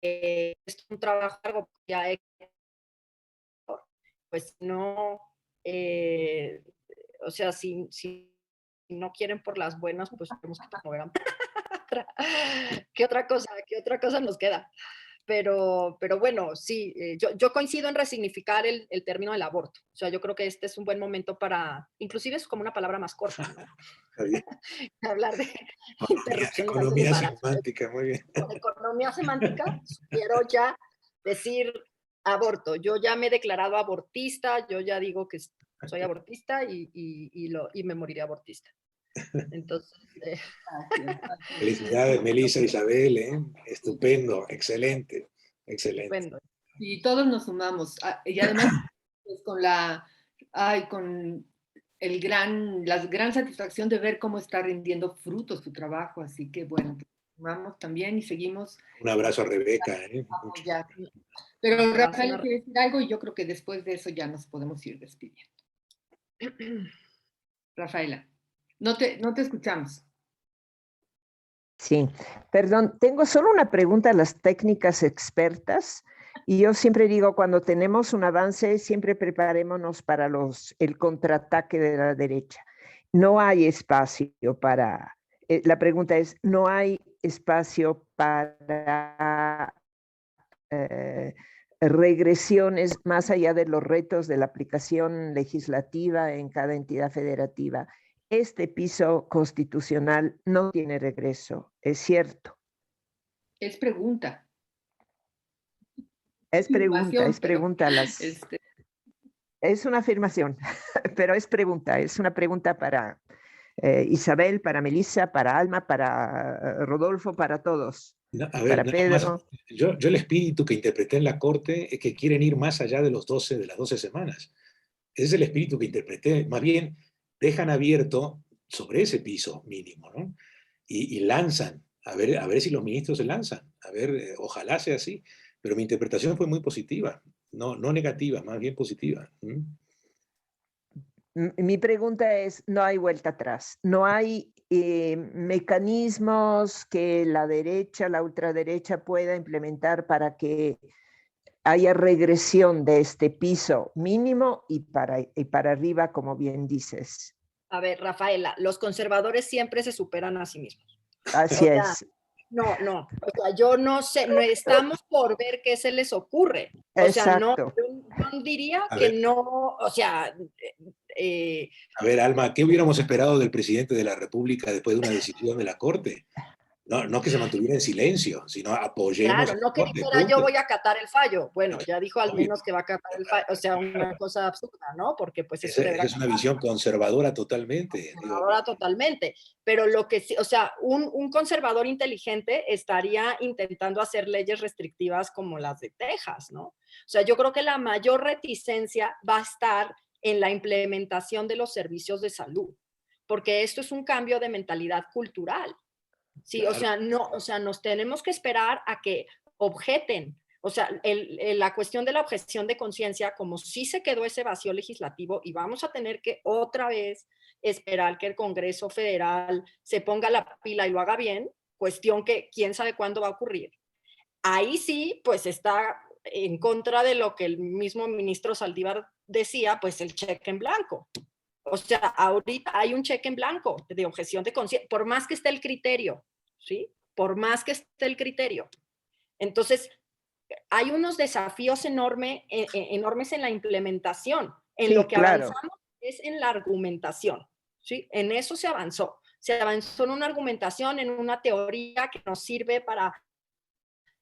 es un trabajo largo, ya pues no, o sea, si no quieren por las buenas, pues tenemos que promover. ¿Qué otra cosa nos queda? Pero bueno, sí, yo coincido en resignificar el término del aborto. O sea, yo creo que este es un buen momento para, inclusive es como una palabra más corta, ¿no? Hablar de interrupción economía semántica, muy bien. Con economía semántica, quiero ya decir aborto. Yo ya me he declarado abortista, yo ya digo que soy abortista y me moriré abortista. Entonces, felicidades, Melissa, Isabel, estupendo, excelente, excelente. Estupendo. Y todos nos sumamos. Y además, pues, con la gran satisfacción de ver cómo está rindiendo frutos tu trabajo. Así que bueno, pues, sumamos también y seguimos. Un abrazo a Rebeca. Pero Rafael quiere decir algo, y yo creo que después de eso ya nos podemos ir despidiendo. Rafaela, no te escuchamos. Sí, perdón, tengo solo una pregunta a las técnicas expertas. Y yo siempre digo, cuando tenemos un avance, siempre preparémonos para el contraataque de la derecha. No hay espacio para, la pregunta es, ¿no hay espacio para regresiones más allá de los retos de la aplicación legislativa en cada entidad federativa? Este piso constitucional no tiene regreso, es cierto. Es pregunta. Es pregunta. Es una afirmación, pero es una pregunta para Isabel, para Melissa, para Alma, para Rodolfo, para todos. No, a ver, para Pedro. Más, yo el espíritu que interpreté en la Corte es que quieren ir más allá de las 12 semanas. Ese es el espíritu que interpreté. Más bien, dejan abierto sobre ese piso mínimo, ¿no? Y lanzan, a ver si los ministros se lanzan, a ver, ojalá sea así. Pero mi interpretación fue muy positiva, no negativa, más bien positiva. Mi pregunta es, no hay vuelta atrás, no hay mecanismos que la derecha, la ultraderecha pueda implementar para que haya regresión de este piso mínimo y para arriba, como bien dices. A ver, Rafaela, los conservadores siempre se superan a sí mismos. Así es. No, o sea, yo no sé, no estamos por ver qué se les ocurre. O sea, no, yo diría que no, o sea... a ver, Alma, ¿qué hubiéramos esperado del presidente de la República después de una decisión de la Corte? No que se mantuviera en silencio, sino apoyemos. Claro, no que dijera yo voy a acatar el fallo. Bueno, ya dijo al menos que va a acatar el fallo, o sea, una cosa absurda, ¿no? Porque pues es una visión conservadora totalmente. Conservadora totalmente, pero lo que sí, o sea, un conservador inteligente estaría intentando hacer leyes restrictivas como las de Texas, ¿no? O sea, yo creo que la mayor reticencia va a estar en la implementación de los servicios de salud, porque esto es un cambio de mentalidad cultural. Sí, claro. O sea, nos tenemos que esperar a que objeten. O sea, la cuestión de la objeción de conciencia, como sí se quedó ese vacío legislativo y vamos a tener que otra vez esperar que el Congreso Federal se ponga la pila y lo haga bien, cuestión que quién sabe cuándo va a ocurrir. Ahí sí, pues está en contra de lo que el mismo ministro Saldívar decía, pues el cheque en blanco. O sea, ahorita hay un cheque en blanco de objeción de conciencia, por más que esté el criterio, ¿sí? Por más que esté el criterio. Entonces, hay unos desafíos enormes en la implementación. En lo que avanzamos es en la argumentación, ¿sí? En eso se avanzó. Se avanzó en una argumentación, en una teoría que nos sirve para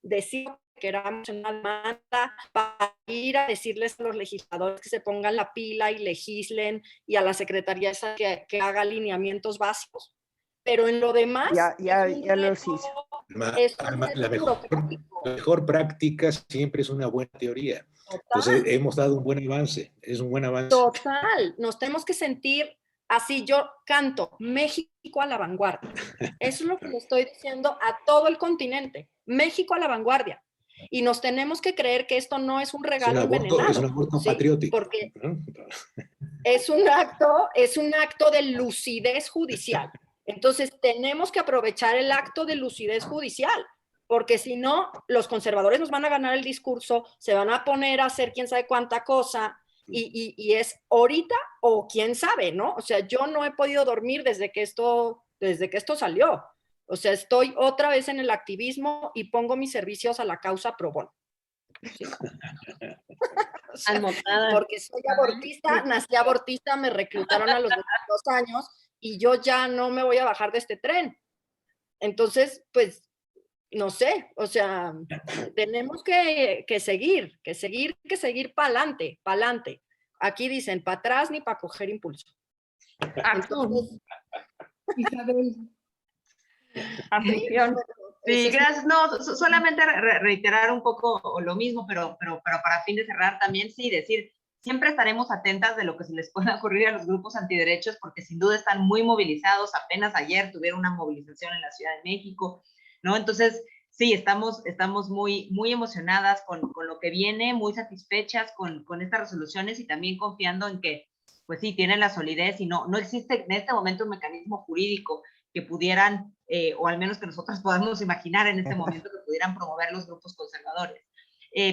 decir que queramos en una demanda, para ir a decirles a los legisladores que se pongan la pila y legislen, y a la Secretaría que haga alineamientos básicos. Pero en lo demás... Ya los hizo. La mejor práctica siempre es una buena teoría. Total. Entonces hemos dado un buen avance, es un buen avance. Total, nos tenemos que sentir así. Yo canto México a la vanguardia. Eso es lo que le estoy diciendo a todo el continente. México a la vanguardia. Y nos tenemos que creer que esto no es un regalo envenenado. Es un aborto patriótico. Porque es un acto de lucidez judicial. Entonces tenemos que aprovechar el acto de lucidez judicial, porque si no, los conservadores nos van a ganar el discurso, se van a poner a hacer quién sabe cuánta cosa, y es ahorita o quién sabe, ¿no? O sea, yo no he podido dormir desde que esto salió. O sea, estoy otra vez en el activismo y pongo mis servicios a la causa pro bono. ¿Sí? O sea, porque soy abortista, nací abortista, me reclutaron a los 22 años y yo ya no me voy a bajar de este tren. Entonces, pues, no sé, o sea, tenemos que seguir para adelante. Aquí dicen, para atrás ni para coger impulso. Entonces, Isabel. Afición. Sí, gracias. No, solamente reiterar un poco lo mismo, pero para fin de cerrar también, sí, decir, siempre estaremos atentas de lo que se les pueda ocurrir a los grupos antiderechos, porque sin duda están muy movilizados. Apenas ayer tuvieron una movilización en la Ciudad de México, ¿no? Entonces, sí, estamos muy emocionadas con lo que viene, muy satisfechas con estas resoluciones y también confiando en que, pues sí, tienen la solidez y no existe en este momento un mecanismo jurídico que pudieran, o al menos que nosotros podamos imaginar en este momento, que pudieran promover los grupos conservadores.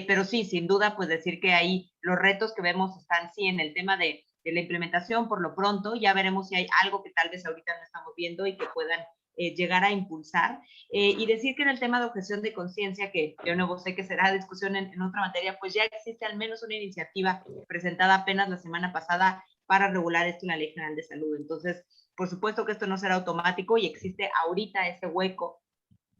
Pero sí, sin duda, pues decir que ahí los retos que vemos están sí en el tema de la implementación. Por lo pronto ya veremos si hay algo que tal vez ahorita no estamos viendo y que puedan llegar a impulsar. Y decir que en el tema de objeción de conciencia, que yo no sé que será discusión en otra materia, pues ya existe al menos una iniciativa presentada apenas la semana pasada para regular esto en la Ley General de Salud. Entonces, por supuesto que esto no será automático y existe ahorita ese hueco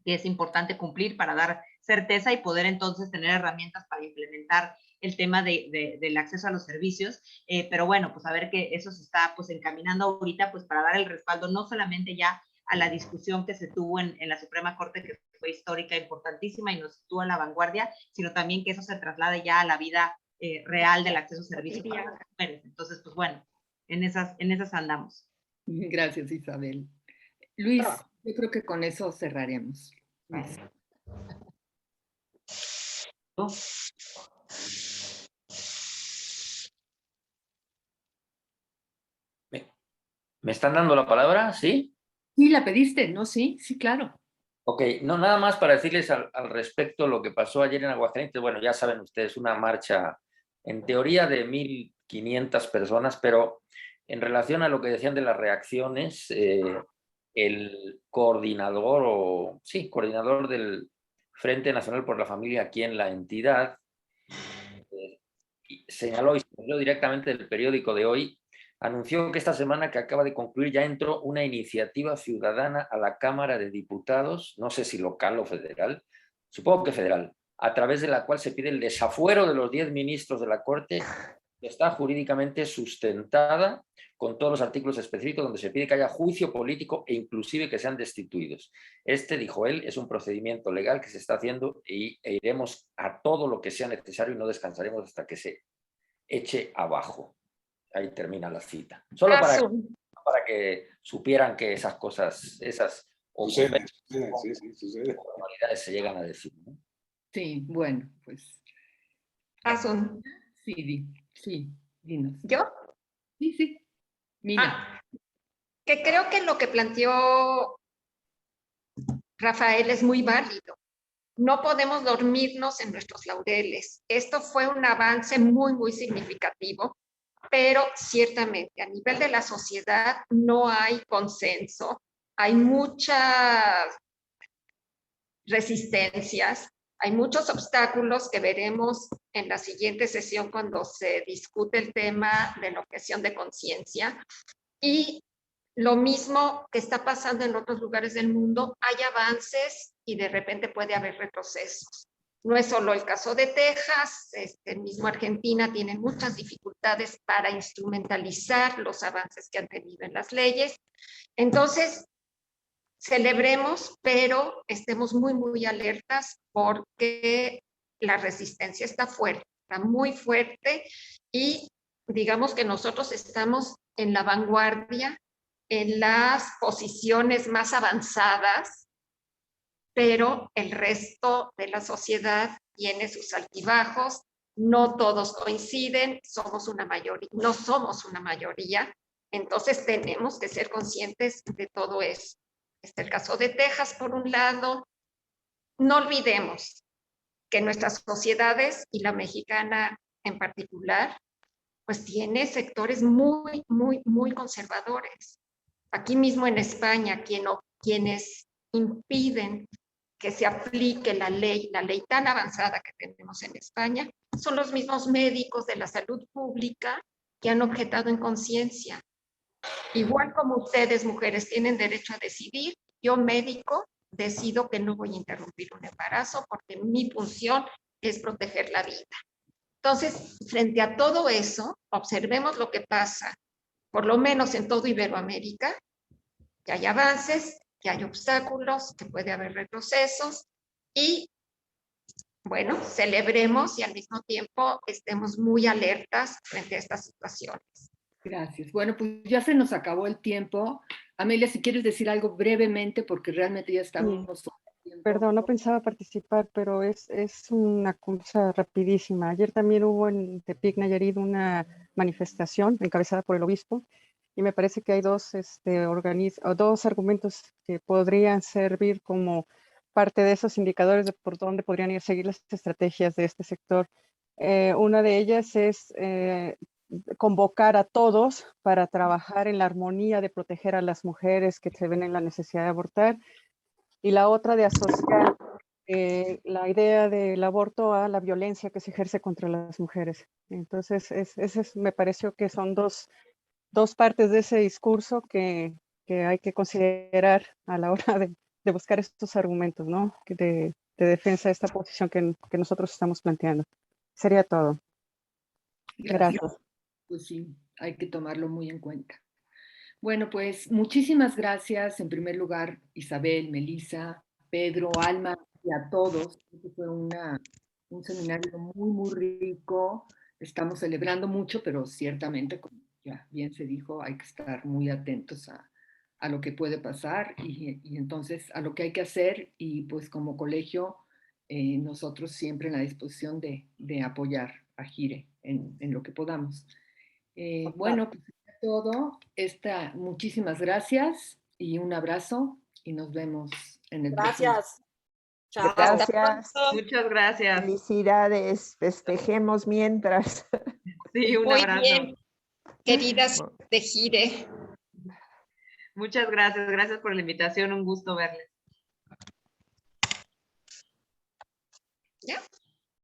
que es importante cumplir para dar certeza y poder entonces tener herramientas para implementar el tema del acceso a los servicios, pero bueno, pues a ver que eso se está pues encaminando ahorita pues para dar el respaldo no solamente ya a la discusión que se tuvo en la Suprema Corte, que fue histórica, importantísima y nos sitúa a la vanguardia, sino también que eso se traslade ya a la vida real del acceso a servicios para las mujeres. Entonces, pues bueno, en esas andamos. Gracias, Isabel. Luis, yo creo que con eso cerraremos. Luis. ¿Me están dando la palabra? ¿Sí? Sí, la pediste, ¿no? Sí, sí, claro. Ok, no, nada más para decirles al respecto lo que pasó ayer en Aguascalientes. Bueno, ya saben ustedes, una marcha en teoría de 1,500 personas, pero en relación a lo que decían de las reacciones, el coordinador del Frente Nacional por la Familia aquí en la entidad, señaló directamente del periódico de hoy, anunció que esta semana que acaba de concluir ya entró una iniciativa ciudadana a la Cámara de Diputados, no sé si local o federal, supongo que federal, a través de la cual se pide el desafuero de los 10 ministros de la Corte, que está jurídicamente sustentada con todos los artículos específicos donde se pide que haya juicio político e inclusive que sean destituidos. Dijo él, es un procedimiento legal que se está haciendo e iremos a todo lo que sea necesario y no descansaremos hasta que se eche abajo. Ahí termina la cita. Solo para que supieran que esas cosas, esas sucede. formalidades se llegan a decir, ¿no? Sí, bueno, pues. Sí, dinos. ¿Yo? Sí. Mira. Que creo que lo que planteó Rafael es muy válido. No podemos dormirnos en nuestros laureles. Esto fue un avance muy, muy significativo, pero ciertamente a nivel de la sociedad no hay consenso, hay muchas resistencias, hay muchos obstáculos que veremos en la siguiente sesión cuando se discute el tema de la objeción de conciencia. Y lo mismo que está pasando en otros lugares del mundo, hay avances y de repente puede haber retrocesos. No es solo el caso de Texas, mismo Argentina tiene muchas dificultades para instrumentalizar los avances que han tenido en las leyes. Entonces, celebremos, pero estemos muy, muy alertas porque la resistencia está fuerte, está muy fuerte y digamos que nosotros estamos en la vanguardia, en las posiciones más avanzadas, pero el resto de la sociedad tiene sus altibajos, no todos coinciden, no somos una mayoría, entonces tenemos que ser conscientes de todo eso. Este es el caso de Texas, por un lado. No olvidemos que nuestras sociedades, y la mexicana en particular, pues tiene sectores muy, muy, muy conservadores. Aquí mismo en España, quienes impiden que se aplique la ley tan avanzada que tenemos en España, son los mismos médicos de la salud pública que han objetado en conciencia. Igual como ustedes, mujeres, tienen derecho a decidir, yo, médico, decido que no voy a interrumpir un embarazo porque mi función es proteger la vida. Entonces, frente a todo eso, observemos lo que pasa, por lo menos en todo Iberoamérica, que hay avances, que hay obstáculos, que puede haber retrocesos y, bueno, celebremos y al mismo tiempo estemos muy alertas frente a estas situaciones. Gracias. Bueno, pues ya se nos acabó el tiempo. Amelia, si quieres decir algo brevemente, porque realmente ya estamos... Perdón, no pensaba participar, pero es una cosa rapidísima. Ayer también hubo en Tepic, Nayarit, una manifestación encabezada por el obispo y me parece que hay dos argumentos que podrían servir como parte de esos indicadores de por dónde podrían ir seguir las estrategias de este sector. Una de ellas es convocar a todos para trabajar en la armonía de proteger a las mujeres que se ven en la necesidad de abortar, y la otra de asociar la idea del aborto a la violencia que se ejerce contra las mujeres. Entonces, me pareció que son dos partes de ese discurso que hay que considerar a la hora de buscar estos argumentos, ¿no? De defensa de esta posición que nosotros estamos planteando. Sería todo. Gracias. Pues sí, hay que tomarlo muy en cuenta. Bueno, pues muchísimas gracias en primer lugar, Isabel, Melissa, Pedro, Alma y a todos. Fue un seminario muy rico. Estamos celebrando mucho, pero ciertamente, como ya bien se dijo, hay que estar muy atentos a lo que puede pasar y entonces a lo que hay que hacer, y pues como colegio nosotros siempre en la disposición de apoyar a Gire en lo que podamos. Bueno, pues es todo. Muchísimas gracias y un abrazo y nos vemos en el próximo. Gracias. Chao. Gracias. Muchas gracias. Felicidades. Festejemos mientras. Sí, un Muy abrazo. bien, queridas de Gire. Muchas gracias. Gracias por la invitación. Un gusto verles.